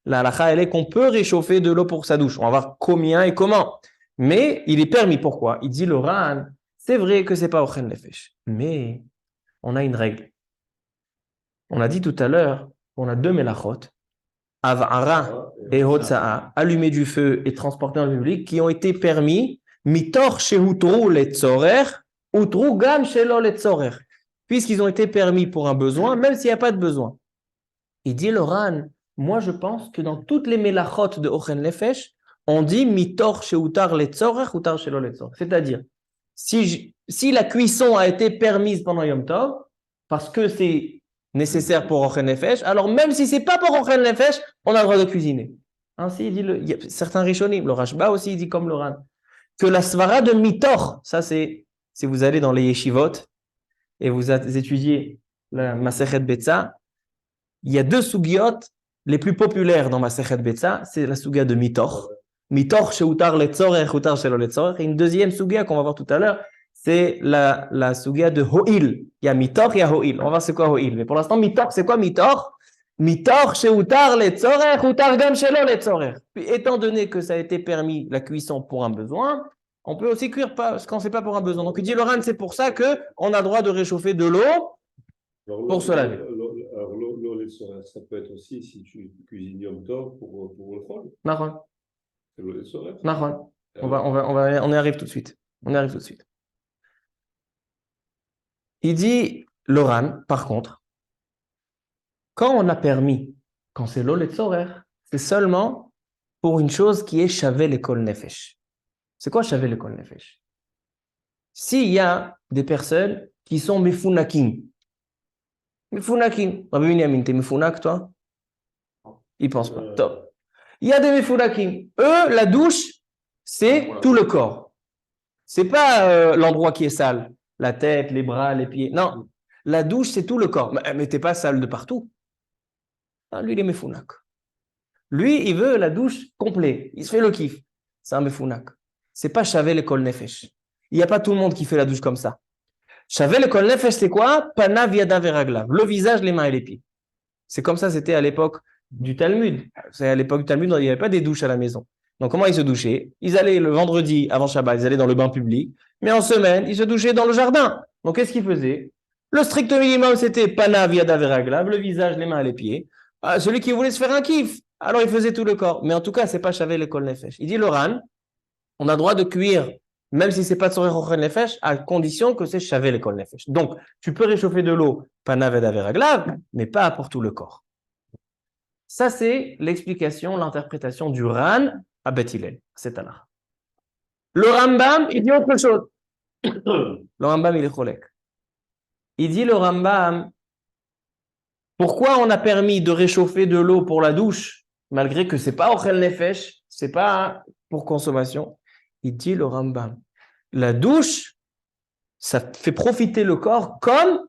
La halakha, elle est qu'on peut réchauffer de l'eau pour sa douche. On va voir combien et comment. Mais il est permis. Pourquoi? Il dit le Ran, c'est vrai que c'est pas Ochel Nefesh. Mais on a une règle. On a dit tout à l'heure, on a deux melachot, Avara et Hotza'a, allumer du feu et transporter en public, qui ont été permis, mitor shehutru letzorer, utru gam shelo letzorer. Puisqu'ils ont été permis pour un besoin, même s'il n'y a pas de besoin. Il dit le Ran, moi je pense que dans toutes les melachot de Ochel Nefesh, on dit mitor sheutar letzorer, utar shelo letzorer. C'est-à-dire, si la cuisson a été permise pendant Yom Tov, parce que c'est nécessaire pour Ochel Nefesh, alors même si c'est pas pour Ochel Nefesh, on a le droit de cuisiner. Ainsi, il y a certains Rishonim, le Rashba aussi, il dit comme le Ran, que la svara de mitor, ça c'est, si vous allez dans les yeshivot, et vous étudiez la Masechet Betza, il y a deux sugiot les plus populaires dans Masechet Betza, c'est la sugia de mitor. Mitor sheutar letzorer, utar shelo letzorer. Et une deuxième sugia qu'on va voir tout à l'heure, c'est la sugia de ho'il. Il y a mitor, il y a ho'il. On va voir c'est quoi ho'il. Mais pour l'instant, mitor, c'est quoi mitor? Mitor sheutar letzorer, utar gam shelo letzorer. Puis étant donné que ça a été permis la cuisson pour un besoin, on peut aussi cuire quand c'est pas pour un besoin. Donc il dit le Ran, c'est pour ça qu'on a le droit de réchauffer de l'eau pour se laver. Alors l'eau, ça peut être aussi si tu cuisines Yom Tov pour le chol. Marron. C'est l'eau des soirées. Marron. On y arrive tout de suite. Il dit le Ran, par contre, quand on a permis, quand c'est l'eau les tzorer, c'est seulement pour une chose qui est shavé l'école nefesh. C'est quoi shavé l'école nefesh? S'il y a des personnes qui sont mefunakim. Mefunakim. Rabbi Binyamin, t'es mefunak, toi? Il pense pas. Top. Il y a des mefunakim. Eux, la douche, c'est tout le corps. C'est pas l'endroit qui est sale. La tête, les bras, les pieds. Non. La douche, c'est tout le corps. Mais t'es pas sale de partout. Ah, lui, il est mefunak. Lui, il veut la douche complète. Il se fait le kiff. C'est un mefunak. C'est pas shavé l'école nefesh. il n'y a pas tout le monde qui fait la douche comme ça. Shavel le kol nefesh, c'est quoi? Panav yadav veraglav. Le visage, les mains et les pieds. C'est comme ça, c'était à l'époque du Talmud. C'est à l'époque du Talmud, il n'y avait pas des douches à la maison. Donc, comment ils se douchaient? Ils allaient le vendredi avant Shabbat, ils allaient dans le bain public. Mais en semaine, ils se douchaient dans le jardin. Donc, qu'est-ce qu'ils faisaient? Le strict minimum, c'était panav yadav veraglav, le visage, les mains et les pieds. Celui qui voulait se faire un kiff, alors il faisait tout le corps. Mais en tout cas, c'est pas shavel le kol nefesh. Il dit le Ran, on a droit de cuire, même si c'est pas tsorech ochel nefesh, à condition que c'est shavel le kol nefesh. Donc, tu peux réchauffer de l'eau, panav yadav veraglav, mais pas pour tout le corps. Ça, c'est l'explication, l'interprétation du Ran à Beth Hillel. C'est là. Le Rambam, il dit autre chose. Le Rambam, il est cholek. Il dit le Rambam, pourquoi on a permis de réchauffer de l'eau pour la douche, malgré que c'est pas ochel nefesh, c'est pas pour consommation. Il dit le Rambam, la douche, ça fait profiter le corps comme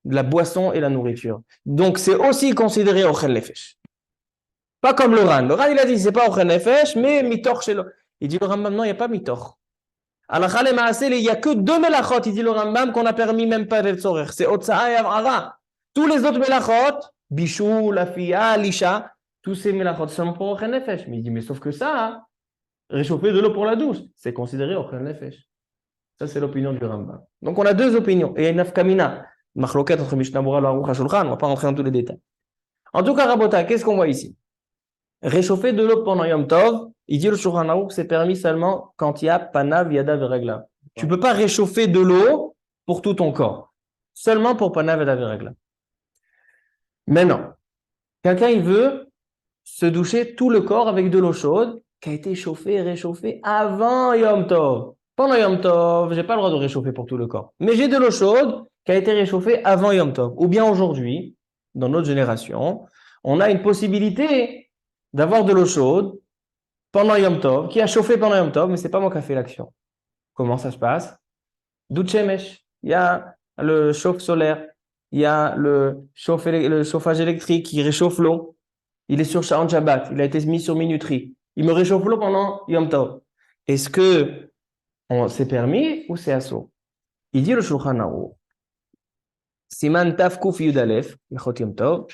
de la boisson et la nourriture. Donc, c'est aussi considéré ochel nefesh. Pas comme le Ran. Le Ran, il a dit, c'est pas ochel nefesh, mais mitor chez le. Il dit le Rambam, non, il n'y a pas mitor. Alakha le maaseh, il n'y a que 2 melachot, il dit le Rambam, qu'on a permis même pas le tzorer. C'est otsa'a et avara. Tous les autres melachot, bichou, la fia, l'isha, tous ces melachot sont pour ochel nefesh. Mais il dit, mais sauf que ça, hein, réchauffer de l'eau pour la douche, c'est considéré ochel nefesh. Ça, c'est l'opinion du Rambam. Donc, on a 2 opinions. Et il y a une nafkamina. Machloket entre Mishnah Bura et Aruch HaShulchan. On ne va pas rentrer dans tous les détails. En tout cas, Rabota, qu'est-ce qu'on voit ici? Réchauffer de l'eau pendant Yom Tov, il dit le Shulchan Aruch, c'est permis seulement quand il y a panav, yadav et reglav. Tu ne peux pas réchauffer de l'eau pour tout ton corps. Seulement pour panav, yadav et reglav. Maintenant, quelqu'un, il veut se doucher tout le corps avec de l'eau chaude qui a été chauffée et réchauffée avant Yom Tov. Pendant Yom Tov, je n'ai pas le droit de réchauffer pour tout le corps. Mais j'ai de l'eau chaude qui a été réchauffée avant Yom Tov. Ou bien aujourd'hui, dans notre génération, on a une possibilité d'avoir de l'eau chaude pendant Yom Tov, qui a chauffé pendant Yom Tov, mais ce n'est pas moi qui a fait l'action. Comment ça se passe? Dout shemesh. Il y a le chauffe solaire, il y a le chauffage électrique qui réchauffe l'eau. Il est sur Sha'an Shabbat, il a été mis sur minuterie. Il me réchauffe l'eau pendant Yom Tov. Est-ce que c'est permis ou c'est assaut? Il dit le Shulchan Aruch, Siman Taf Kuf Yud Aleph, Ilchot Yom Tov.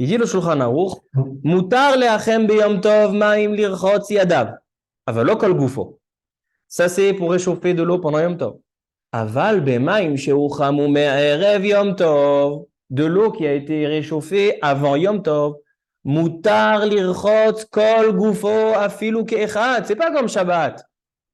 Il dit le Shulchan Aruch, Mutar le'achem beyom tov ma'im lirchotz yadav, aval lo kol gufo. Ça c'est pour réchauffer de l'eau pendant Yom Tov. Aval b'ma'im she'uchamu me'erev Yom Tov, de l'eau qui a été réchauffée avant Yom Tov. Mutar lirchotz kol gufo afilu ke'echad. C'est pas comme Shabbat.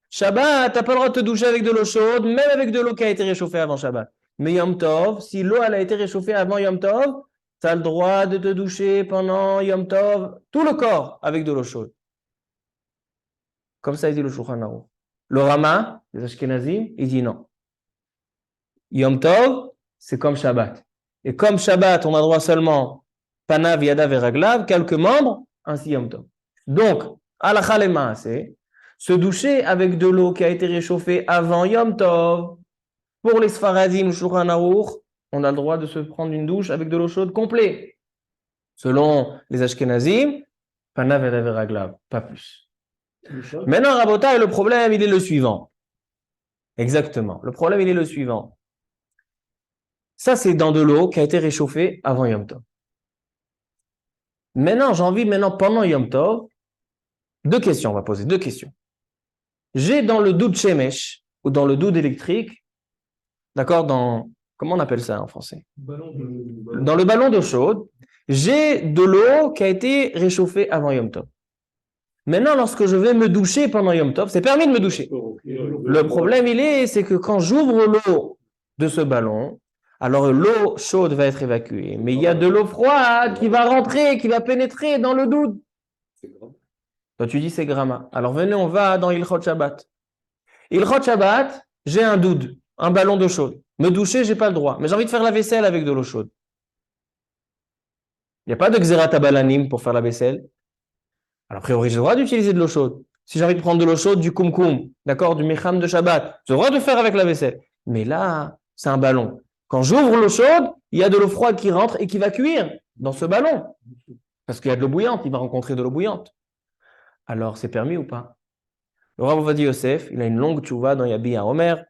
Shabbat, t'as pas le droit de te doucher avec de l'eau chaude, même avec de l'eau qui a été réchauffée avant Shabbat. Mais Yom Tov, si l'eau elle a été réchauffée avant Yom Tov, tu as le droit de te doucher pendant Yom Tov, tout le corps, avec de l'eau chaude. Comme ça, il dit le Shulchan Aruch. Le Rama, les Ashkenazim, il dit non. Yom Tov, c'est comme Shabbat. Et comme Shabbat, on a droit seulement Panav, Yadav et Raglav, quelques membres, ainsi Yom Tov. Donc, Halakha le Maaseh, se doucher avec de l'eau qui a été réchauffée avant Yom Tov, pour les Sfaradim, le Shulchan Aruch, on a le droit de se prendre une douche avec de l'eau chaude complète. Selon les Ashkenazim, Panav et Raglav, pas plus. Maintenant, Rabotai, le problème, il est le suivant. Exactement. Le problème, il est le suivant. Ça, c'est dans de l'eau qui a été réchauffée avant Yom Tov. Maintenant, j'ai envie, pendant Yom Tov, 2 questions, on va poser 2 questions. J'ai dans le doud shemesh, ou dans le doud électrique, d'accord, comment on appelle ça en français? Dans le ballon d'eau chaude, j'ai de l'eau qui a été réchauffée avant Yom Tov. Maintenant, lorsque je vais me doucher pendant Yom Tov, c'est permis de me doucher. Le problème, c'est que quand j'ouvre l'eau de ce ballon, alors l'eau chaude va être évacuée, mais il y a de l'eau froide qui va rentrer, qui va pénétrer dans le doud. Toi, tu dis c'est gramma. Alors venez, on va dans Ilchot Shabbat. Ilchot Shabbat, j'ai un doud, un ballon d'eau chaude. Me doucher, j'ai pas le droit. Mais j'ai envie de faire la vaisselle avec de l'eau chaude. Il n'y a pas de Xerat Abalanim pour faire la vaisselle. Alors, a priori, j'ai le droit d'utiliser de l'eau chaude. Si j'ai envie de prendre de l'eau chaude, du kumkum, d'accord, du mecham de Shabbat, j'ai le droit de faire avec la vaisselle. Mais là, c'est un ballon. Quand j'ouvre l'eau chaude, il y a de l'eau froide qui rentre et qui va cuire dans ce ballon. Parce qu'il y a de l'eau bouillante, il va rencontrer de l'eau bouillante. Alors, c'est permis ou pas? Le Rav Ovadia Yosef, il a une longue tchouva dans Yabi à Omer.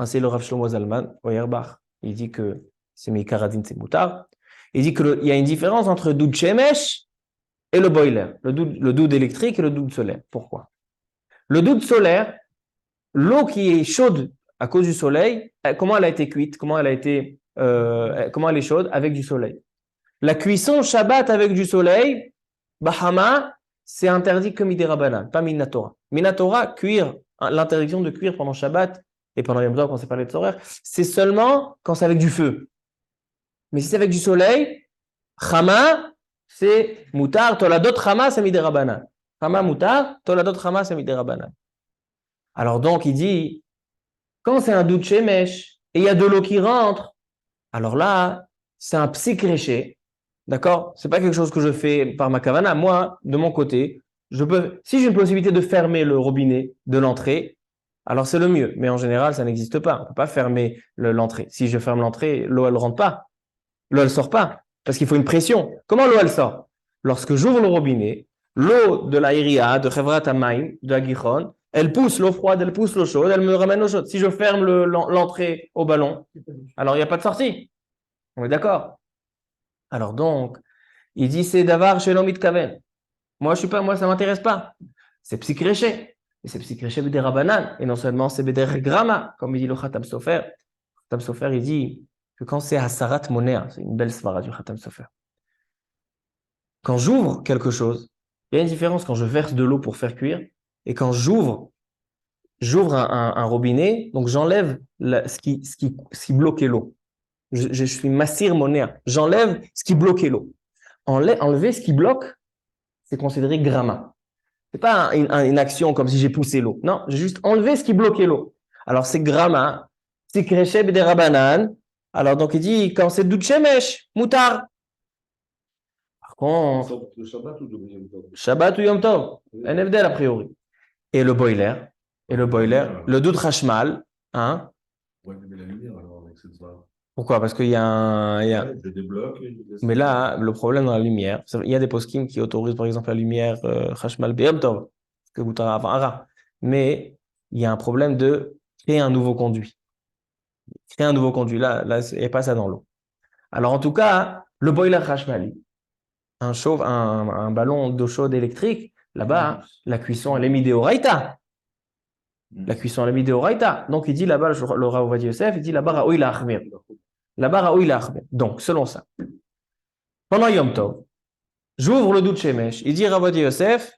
C'est le Rav Shlomo Zalman, Feuerbach. Il dit que c'est Mikaradin, c'est Moutar. Il dit qu'il y a une différence entre le doud shemesh et le boiler, le doud électrique et le doud solaire. Pourquoi? Le doud solaire, l'eau qui est chaude à cause du soleil, comment elle a été cuite? Comment elle est chaude? Avec du soleil. La cuisson Shabbat avec du soleil, Bahama, c'est interdit que Midera Banan, pas Minatora. Minatora, cuire, l'interdiction de cuire pendant Shabbat et pendant Yom Tov, quand c'est pas les Tzorer, c'est seulement quand c'est avec du feu. Mais si c'est avec du soleil, Chama, c'est Moutar, Toladot Chama, c'est Midera Banan. Chama Moutar, Toladot Chama, c'est Midera Banan. Alors donc, il dit, quand c'est un doud shemesh et il y a de l'eau qui rentre, alors là, c'est un psychréché. D'accord? C'est pas quelque chose que je fais par ma kavana. Moi, de mon côté, si j'ai une possibilité de fermer le robinet de l'entrée, alors c'est le mieux. Mais en général, ça n'existe pas. On peut pas fermer l'entrée. Si je ferme l'entrée, l'eau, elle rentre pas. L'eau, elle sort pas. Parce qu'il faut une pression. Comment l'eau, elle sort? Lorsque j'ouvre le robinet, l'eau de la Iria, de Chevrat Hamayim, de la Gichon, elle pousse l'eau froide, elle pousse l'eau chaude, elle me ramène l'eau chaude. Si je ferme l'entrée au ballon, alors il n'y a pas de sortie. On est d'accord? Alors donc, il dit c'est davar chez l'homme kaven. Moi, ça m'intéresse pas. C'est psychréché. Et c'est psychréché b'der rabanan. Et non seulement c'est b'der grama, comme il dit le Khatam Sofer. Khatam Sofer, il dit que quand c'est hasarat monea, c'est une belle svara du Khatam Sofer. Quand j'ouvre quelque chose, il y a une différence quand je verse de l'eau pour faire cuire et quand j'ouvre un robinet, donc j'enlève ce qui bloquait l'eau. Je suis massir monea. J'enlève ce qui bloquait l'eau. Enlever ce qui bloque, c'est considéré gramma. C'est pas une action comme si j'ai poussé l'eau. Non, j'ai juste enlevé ce qui bloquait l'eau. Alors c'est gramma, c'est kresheb des rabanan. Alors donc il dit quand c'est doud shemesh, moutar. Par contre, Le Shabbat ou de Yom Tov? Shabbat ou Yom Tov, un evdel a priori. Et le boiler, le doud chashmal, hein? Ouais, mais la lumière alors avec cette svara. Pourquoi? Parce qu'il y a Je débloque. Mais là, le problème dans la lumière, il y a des poskim qui autorisent par exemple la lumière Chashmal B'Yom Tov, que vous avez avant. Mais il y a un problème de créer un nouveau conduit. Créer un nouveau conduit, là il n'y a pas ça dans l'eau. Alors en tout cas, le boiler Chashmali, un ballon d'eau chaude électrique, là-bas, la cuisson elle est midéoraita. La cuisson elle est midéoraita. Donc il dit là-bas, le Rav Ovadia Yosef, il dit là-bas Raoui la Achmir. Là-bas Raoui la Achmir. Donc selon ça. Pendant Yom Tov, j'ouvre le doud shemesh. Il dit Rav Ovadia Yosef,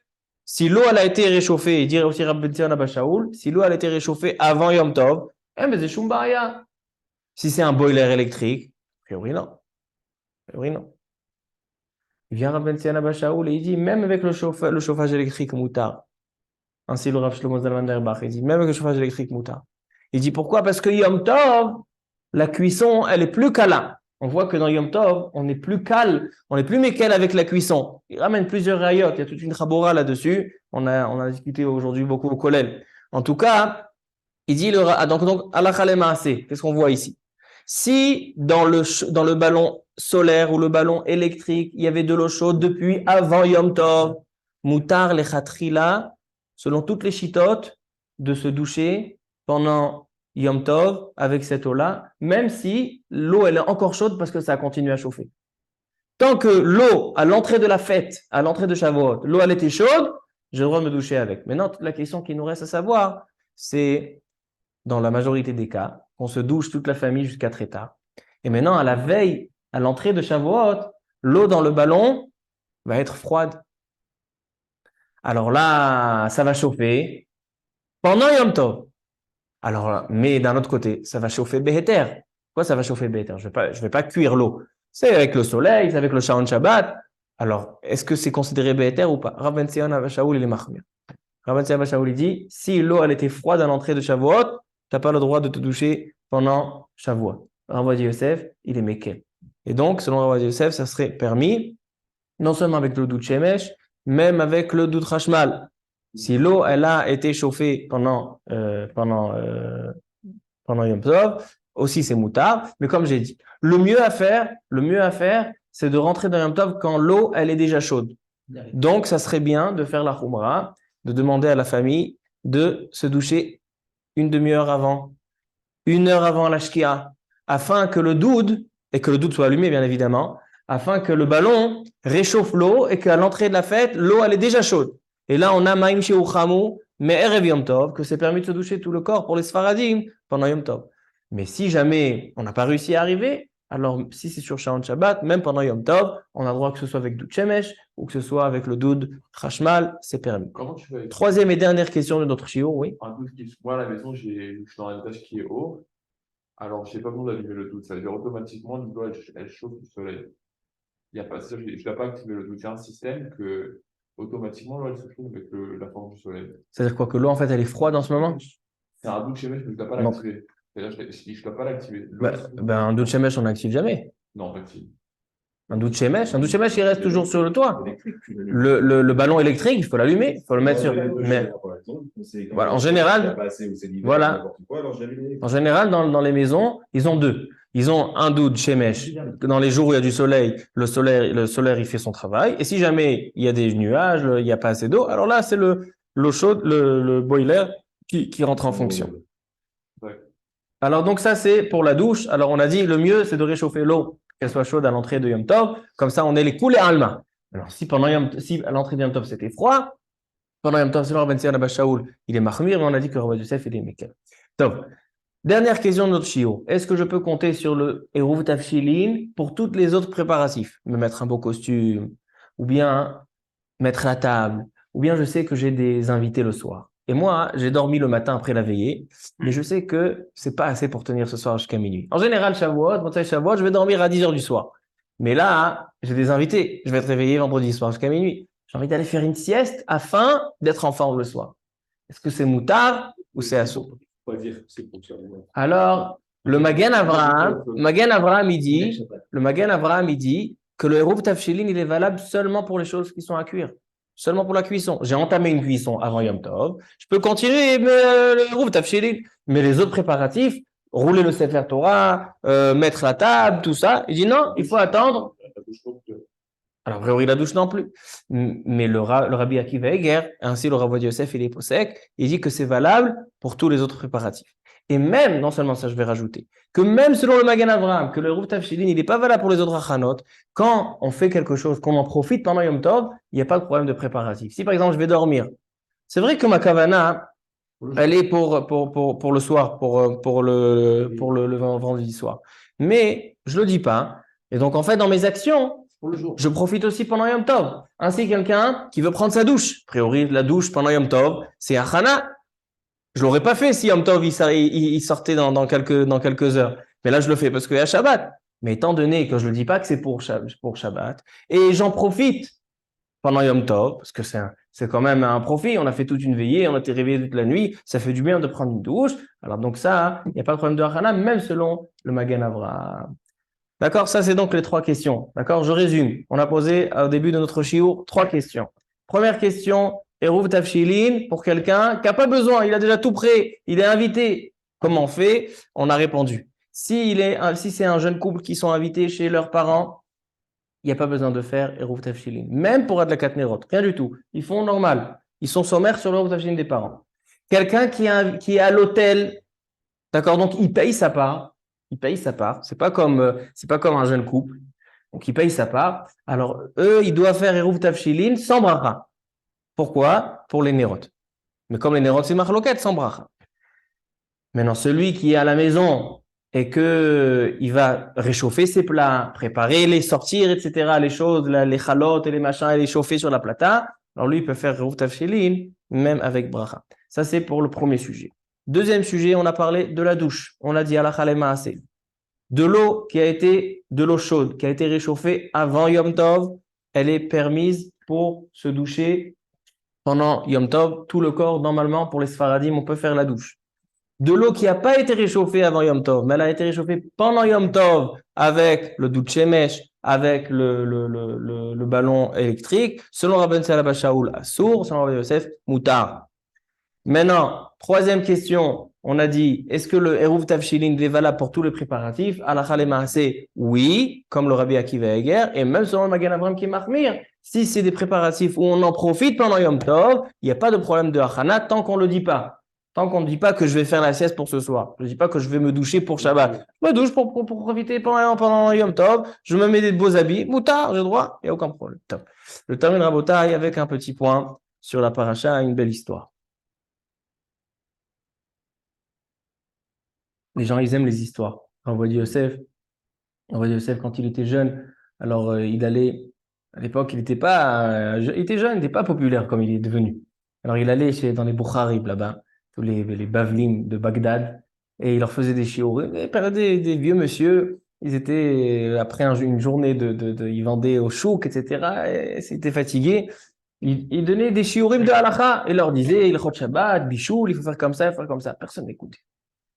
si l'eau elle a été réchauffée, il dit aussi Rav Ben Zion Abba Shaul, si l'eau elle a été réchauffée avant Yom Tov, mais c'est shum ba'aya. Si c'est un boiler électrique, a priori non. A priori non. Il vient Rav Ben Zion Abba Shaul et il dit même avec le chauffage électrique moutar. Ainsi le Rav Shlomo Zalman Auerbach, il dit même avec le chauffage électrique moutar. Il dit pourquoi? Parce que Yom Tov, la cuisson elle est plus cala. On voit que dans Yom Tov, on est plus calme, on est plus méquel avec la cuisson. Il ramène plusieurs rayot, il y a toute une chabora là-dessus. On a discuté aujourd'hui beaucoup au collège. En tout cas, il dit donc alakha maaseh, qu'est-ce qu'on voit ici? Si dans le ballon solaire ou le ballon électrique, il y avait de l'eau chaude depuis avant Yom Tov, mutar lechatrila, selon toutes les chitotes, de se doucher pendant Yom Tov avec cette eau-là, même si l'eau elle est encore chaude parce que ça a continué à chauffer. Tant que l'eau à l'entrée de la fête, à l'entrée de Shavuot, l'eau elle était chaude, j'ai le droit de me doucher avec. Maintenant, la question qui nous reste à savoir, c'est dans la majorité des cas, on se douche toute la famille jusqu'à très tard. Et maintenant, à la veille, à l'entrée de Shavuot, l'eau dans le ballon va être froide. Alors là, ça va chauffer pendant Yom Tov. Alors, mais d'un autre côté, ça va chauffer Beheter. Pourquoi ça va chauffer Beheter? Je vais pas cuire l'eau. C'est avec le soleil, c'est avec le Shaon Shabbat. Alors, est-ce que c'est considéré Beheter ou pas? Rav Ben Zion Abba Shaul, il est machmir. Rav Ben Zion Abba Shaul, il dit, si l'eau, elle était froide à l'entrée de Shavuot, tu n'as pas le droit de te doucher pendant Shavuot. Rav Ovadia Yosef, il est mekel. Et donc, selon Rav Ovadia Yosef, ça serait permis, non seulement avec le doud shemesh, même avec le doud chashmal. Si l'eau, elle a été chauffée pendant Yom Tov, aussi c'est moutard. Mais comme j'ai dit, le mieux à faire, c'est de rentrer dans Yom Tov quand l'eau, elle est déjà chaude. Donc, ça serait bien de faire la Khumra, de demander à la famille de se doucher une demi-heure avant, 1 heure avant la Shkia, afin que le doud, et que le doud soit allumé, bien évidemment, afin que le ballon réchauffe l'eau et qu'à l'entrée de la fête, l'eau, elle est déjà chaude. Et là, on a Maïm Sheu Chamou, mais Erev Yom Tov, que c'est permis de se doucher tout le corps pour les Sfaradim pendant Yom Tov. Mais si jamais on n'a pas réussi à arriver, alors si c'est sur Shaon Shabbat, même pendant Yom Tov, on a le droit que ce soit avec Doud Shemesh ou que ce soit avec le Doud Chashmal, c'est permis. Comment tu fais avec Troisième et dernière question de notre shiur, oui. un doute moi, à la maison, je suis dans un étage qui est haut. Alors, je n'ai pas besoin d'allumer le doute. Ça veut dire automatiquement, l'eau, elle chauffe du soleil. Il y a pas, je ne dois pas activer le doute. Il y a un système que, automatiquement, l'eau, elle se chauffe avec la forme du soleil. C'est-à-dire quoi, que l'eau, en fait, elle est froide en ce moment? C'est un doute chez moi, mais je ne dois pas Donc, l'activer. C'est-à-dire, je ne dois pas l'activer. L'eau, ben, elle se chauffe. un Doud Shemesh, on n'active jamais. Non, pas active. Un Doud Shemesh, il reste toujours sur le toit. Le ballon électrique, il faut l'allumer, il faut le mettre sur. Mais voilà, en général, voilà. En général, dans les maisons, ils ont deux. Ils ont un doud shemesh. Dans les jours où il y a du soleil, le solaire, il fait son travail. Et si jamais il y a des nuages, il n'y a pas assez d'eau, alors là, c'est l'eau chaude, le boiler qui rentre en fonction. Ouais. Alors donc ça, c'est pour la douche. Alors on a dit, le mieux, c'est de réchauffer l'eau, qu'elle soit chaude à l'entrée de Yom Tov. Comme ça, on est les coulées alma. Alors si à l'entrée de Yom Tov, c'était froid, pendant Yom Tov, selon Rabban Sion Abba Shaul, il est mahmir, mais on a dit que Rabban Yosef, il est mekel. Tov. Dernière question de notre shiur. Est-ce que je peux compter sur le Eruv Tafshilin pour toutes les autres préparatifs? Me mettre un beau costume, ou bien mettre la table, ou bien je sais que j'ai des invités le soir. Et moi, j'ai dormi le matin après la veillée, mais je sais que c'est pas assez pour tenir ce soir jusqu'à minuit. En général, Shavuot, je vais dormir à 10 heures du soir. Mais là, j'ai des invités. Je vais être réveillé vendredi soir jusqu'à minuit. J'ai envie d'aller faire une sieste afin d'être en forme le soir. Est-ce que c'est moutard ou c'est assourd? Pas dire que c'est pour ça. Alors, le Magen Avraham, il dit que le Eruv Tafshilin, il est valable seulement pour les choses qui sont à cuire. Seulement pour la cuisson. J'ai entamé une cuisson avant Yom Tov. Je peux continuer le Eruv Tafshilin. Mais les autres préparatifs, rouler le Sefer Torah, mettre la table, tout ça, il dit non, il faut attendre. Alors, a priori, la douche non plus. Mais le Rabbi Akiva Eger, ainsi le Rav Yosef et les Posek, il dit que c'est valable pour tous les autres préparatifs. Et même, non seulement ça, je vais rajouter, que même selon le Magen Avraham, que le Eruv Tafshilin, il n'est pas valable pour les autres achanot, quand on fait quelque chose, qu'on en profite pendant Yom Tov, il n'y a pas de problème de préparatif. Si par exemple, je vais dormir, c'est vrai que ma kavana, elle est pour le soir, pour le vendredi soir. Mais je ne le dis pas. Et donc, en fait, dans mes actions, je profite aussi pendant Yom Tov. Ainsi, quelqu'un qui veut prendre sa douche. A priori, la douche pendant Yom Tov, c'est Achana. Je ne l'aurais pas fait si Yom Tov il sortait dans quelques heures. Mais là, je le fais parce qu'il y a Shabbat. Mais étant donné que je ne le dis pas que c'est pour Shabbat, et j'en profite pendant Yom Tov, parce que c'est quand même un profit. On a fait toute une veillée, on a été réveillé toute la nuit. Ça fait du bien de prendre une douche. Alors donc ça, il n'y a pas de problème de Achana, même selon le Magen Avraham. D'accord, ça c'est donc les 3 questions. D'accord, je résume. On a posé au début de notre shiur 3 questions. Première question, Eruv Tafshilin, pour quelqu'un qui n'a pas besoin, il a déjà tout prêt, il est invité. Comment on fait? On a répondu. Si c'est un jeune couple qui sont invités chez leurs parents, il n'y a pas besoin de faire Eruv Tafshilin. Même pour Adlakat Nerot, rien du tout. Ils font normal. Ils sont sommaires sur l'Eruv Tafshilin des parents. Quelqu'un qui est à l'hôtel, d'accord, donc il paye sa part. Il paye sa part. C'est pas comme un jeune couple. Donc, il paye sa part. Alors, eux, ils doivent faire Eruv Tafshilin sans bracha. Pourquoi? Pour les Nerot. Mais comme les Nerot, c'est Machloket, sans bracha. Maintenant, celui qui est à la maison et qu'il va réchauffer ses plats, préparer les sortir, etc., les choses, les chalotes et les machins, et les chauffer sur la plata, alors lui, il peut faire Eruv Tafshilin, même avec bracha. Ça, c'est pour le premier sujet. Deuxième sujet, on a parlé de la douche. On a dit à la Chalema assez. De l'eau chaude, qui a été réchauffée avant Yom Tov, elle est permise pour se doucher pendant Yom Tov. Tout le corps, normalement, pour les Sfaradim, on peut faire la douche. De l'eau qui n'a pas été réchauffée avant Yom Tov, mais elle a été réchauffée pendant Yom Tov avec le doud shemesh, avec le ballon électrique, selon Rabban Abba Shaul, assour, selon Rabbi Yosef, moutar. Maintenant, troisième question, on a dit, est-ce que le Eruv Tavshilin est valable pour tous les préparatifs? Halakha le Maaseh, oui, comme le Rabbi Akiva Eger, et même selon le Magen Avraham qui est Mahmir. Si c'est des préparatifs où on en profite pendant Yom Tov, il n'y a pas de problème de Hachana tant qu'on ne le dit pas. Tant qu'on ne dit pas que je vais faire la sieste pour ce soir. Je ne dis pas que je vais me doucher pour Shabbat. Je me douche pour profiter pendant Yom Tov. Je me mets des beaux habits. Moutard, j'ai le droit. Il n'y a aucun problème. Top. Le Talmud Rabotai avec un petit point sur la paracha, une belle histoire. Les gens, ils aiment les histoires. Envoyé Yosef, quand il était jeune, alors il allait, à l'époque, il était jeune, il n'était pas populaire comme il est devenu. Alors il allait dans les Bukharib là-bas, tous les Bavlim de Bagdad, et il leur faisait des shiurim. Des vieux monsieur, ils étaient, après une journée ils vendaient au chouk, etc., et s'étaient fatigués. Il donnait des shiurim de halakha, et leur disait, il faut Shabbat, bichoul, il faut faire comme ça, il faut faire comme ça. Personne n'écoutait.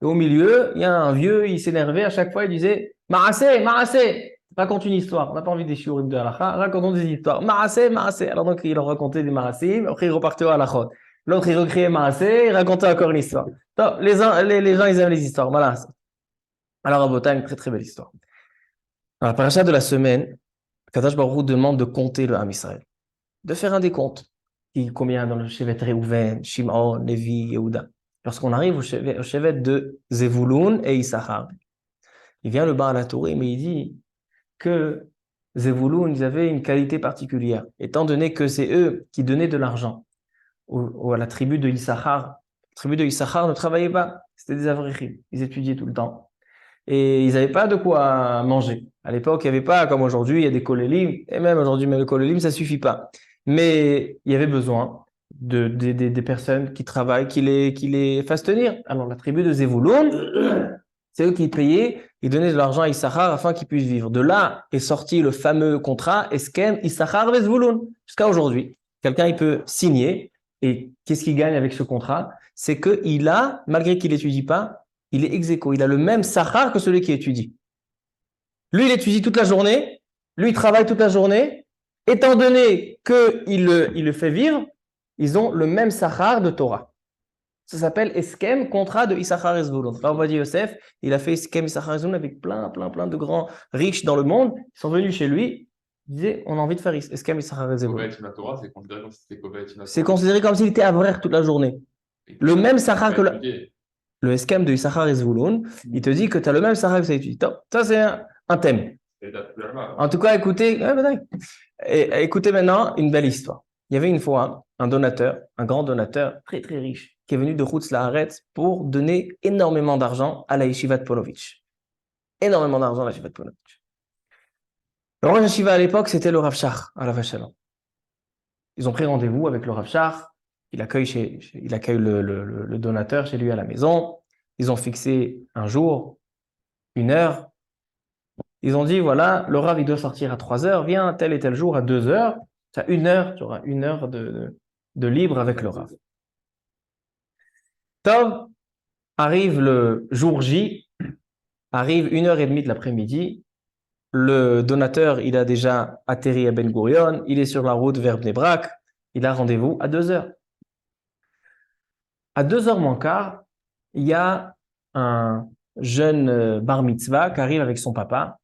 Et au milieu, il y a un vieux, il s'énervait à chaque fois, il disait Ma'aseh, Ma'aseh. Raconte une histoire. On n'a pas envie des shiurim de halakha, racontons des histoires. Ma'aseh, Ma'aseh. Alors donc, il leur racontait des ma'asim, après il repartait au halakhot. L'autre, il recriait Ma'aseh, il racontait encore une histoire. Donc, les gens, ils aiment les histoires. Voilà. Alors, Rabota, une très très belle histoire. Dans la paracha de la semaine, Kadosh Baruch Hu demande de compter le Ham Israël, de faire un décompte. Combien dans le Shevet Reuven, Shimon, Lévi, Yehuda. Lorsqu'on arrive au Shevet de Zevulun et Issachar, il vient le Baal HaTurim mais il dit que Zevulun, ils avaient une qualité particulière, étant donné que c'est eux qui donnaient de l'argent à la tribu de Issachar. La tribu de Issachar ne travaillait pas, c'était des avrichim, ils étudiaient tout le temps. Et ils n'avaient pas de quoi manger. À l'époque, il n'y avait pas, comme aujourd'hui, il y a des kolélim, et même aujourd'hui, même le kolélim, ça ne suffit pas. Mais il y avait besoin des personnes qui travaillent, qui les fassent tenir. Alors, la tribu de Zevulun, c'est eux qui payaient, ils donnaient de l'argent à Issachar afin qu'ils puissent vivre. De là est sorti le fameux contrat Eskem Issachar Vezvulun. Jusqu'à aujourd'hui, quelqu'un, il peut signer, et qu'est-ce qu'il gagne avec ce contrat? C'est qu'il a, malgré qu'il n'étudie pas, il est ex aequo, il a le même sachar que celui qui étudie. Lui, il étudie toute la journée, lui, il travaille toute la journée. Étant donné qu'il le fait vivre, ils ont le même sachar de Torah. Ça s'appelle Eskem, contrat de Issachar et Zvulun. Rabbi Yosef, il a fait Eskem Issachar et Zvulun avec plein de grands riches dans le monde. Ils sont venus chez lui, ils disaient, on a envie de faire Eskem Issachar et Zvulun. C'est considéré comme s'il était avraire toute la journée. Le même sachar que le Eskem de Issachar et Zvulun, il te dit que tu as le même sachar que ça étudie. Ça, c'est un thème. En tout cas, écoutez maintenant une belle histoire. Il y avait une fois un donateur, un grand donateur, très très riche, qui est venu de Chutz La'aretz pour donner énormément d'argent à la Yeshiva de Ponovitch. Énormément d'argent à la Yeshiva de Ponovitch. Le roi Yeshiva à l'époque, c'était le Rav Shach, à la Vachalon. Ils ont pris rendez-vous avec le Rav Shach. Il accueille le donateur chez lui à la maison. Ils ont fixé un jour, une heure. Ils ont dit, voilà, le Rav, il doit sortir à 3 heures. Viens tel et tel jour à 2 heures. Tu as 1 heure, tu auras 1 heure de libre avec le Rav. Tov, arrive le jour J, arrive 1h30 de l'après-midi. Le donateur, il a déjà atterri à Ben Gurion. Il est sur la route vers Bnei Brak. Il a rendez-vous à 2 heures. À 2 heures moins quart, il y a un jeune bar mitzvah qui arrive avec son papa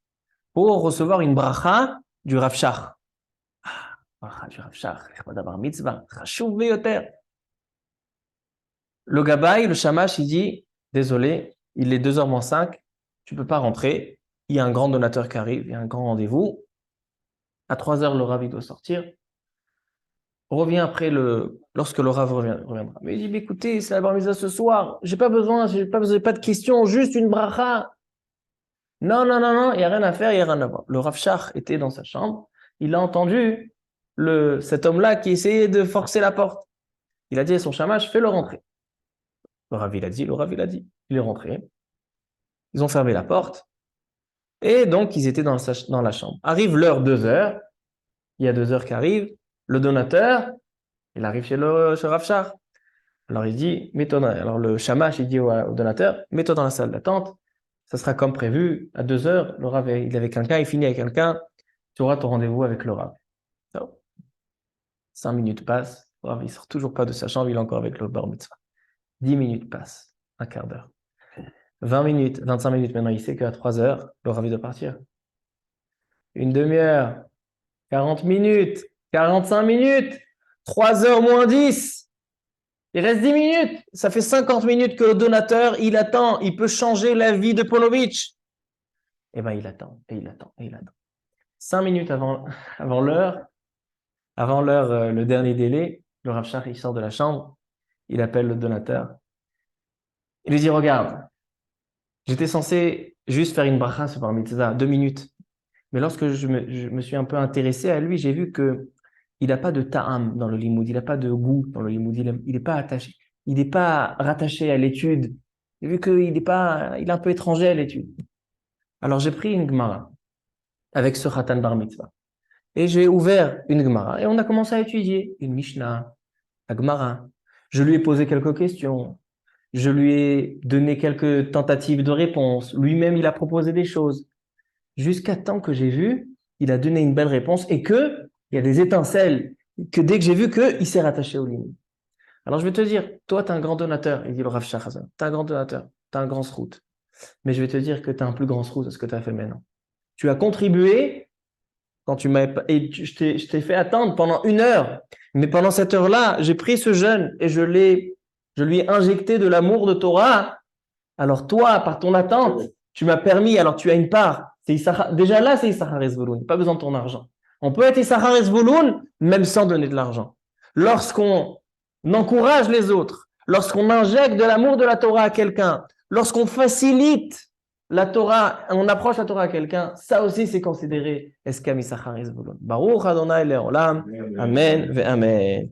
pour recevoir une bracha du Rav Shach. Bracha du Rav Shach, bar mitzvah, chashuv beyoter. Le gabaï, le shamash, il dit, désolé, il est 2 heures moins 5, tu peux pas rentrer. Il y a un grand donateur qui arrive, il y a un grand rendez-vous. À 3 heures, le Rav doit sortir. Revient après lorsque le Rav reviendra. Mais il dit, écoutez, c'est la bar mitzvah ce soir. J'ai pas besoin pas de questions, juste une bracha. Non, il n'y a rien à faire, il n'y a rien à voir. Le Rav Shach était dans sa chambre. Il a entendu cet homme-là qui essayait de forcer la porte. Il a dit à son shamash, fais-le rentrer. Le Rav, il a dit. Il est rentré. Ils ont fermé la porte. Et donc, ils étaient dans la chambre. Arrive l'heure 2 heures. Il y a 2 heures qui arrivent. Le donateur, il arrive chez Rav Shach. Alors, il dit, mets-toi alors le shamash, il dit au donateur, mets-toi dans la salle d'attente. Ça sera comme prévu. À 2 heures, le Rav, il est avec quelqu'un, il finit avec quelqu'un. Tu auras ton rendez-vous avec le Rav. 5 minutes passent. Le Rav, il sort toujours pas de sa chambre, il est encore avec le bar mitzvah. 10 minutes passent. un quart d'heure. 20 minutes, 25 minutes, maintenant il sait qu'à 3 heures, le Rav doit partir. Une demi-heure, 40 minutes, 45 minutes, 3 heures moins 10. Il reste 10 minutes. Ça fait 50 minutes que le donateur, il attend. Il peut changer la vie de Ponovitch. Eh bien, il attend, et il attend, et il attend. 5 minutes avant l'heure, le dernier délai, le Rav Shach, il sort de la chambre, il appelle le donateur. Il lui dit, regarde, j'étais censé juste faire une bracha sur bar mitzvah, 2 minutes. Mais lorsque je me suis un peu intéressé à lui, j'ai vu que il n'a pas de ta'am dans le limoud, il n'a pas de goût dans le limoud, il n'est pas attaché, il n'est pas rattaché à l'étude. J'ai vu qu'il est un peu étranger à l'étude. Alors j'ai pris une Gemara avec ce Khatan bar mitzvah et j'ai ouvert une Gemara et on a commencé à étudier une Mishnah, la Gemara. Je lui ai posé quelques questions, je lui ai donné quelques tentatives de réponse. Lui-même, il a proposé des choses. Jusqu'à temps que j'ai vu, il a donné une belle réponse et il y a des étincelles, que dès que j'ai vu il s'est rattaché au limite. Alors je vais te dire, toi tu es un grand donateur, il dit le Rav Shach, tu es un grand donateur, tu as un grand srout. Mais je vais te dire que tu as un plus grand srout à ce que tu as fait maintenant. Tu as contribué, je t'ai fait attendre pendant 1 heure, mais pendant cette heure-là, j'ai pris ce jeune et je lui ai injecté de l'amour de Torah. Alors toi, par ton attente, tu m'as permis, alors tu as une part. Déjà là, c'est Issachar et Zvouloun. Pas besoin de ton argent. On peut être Issachar et Zvouloun même sans donner de l'argent. Lorsqu'on encourage les autres, lorsqu'on injecte de l'amour de la Torah à quelqu'un, lorsqu'on facilite la Torah, on approche la Torah à quelqu'un, ça aussi c'est considéré Eskam Issachar et Zvouloun. Baruch Adonai Le'olam. Amen ve Amen.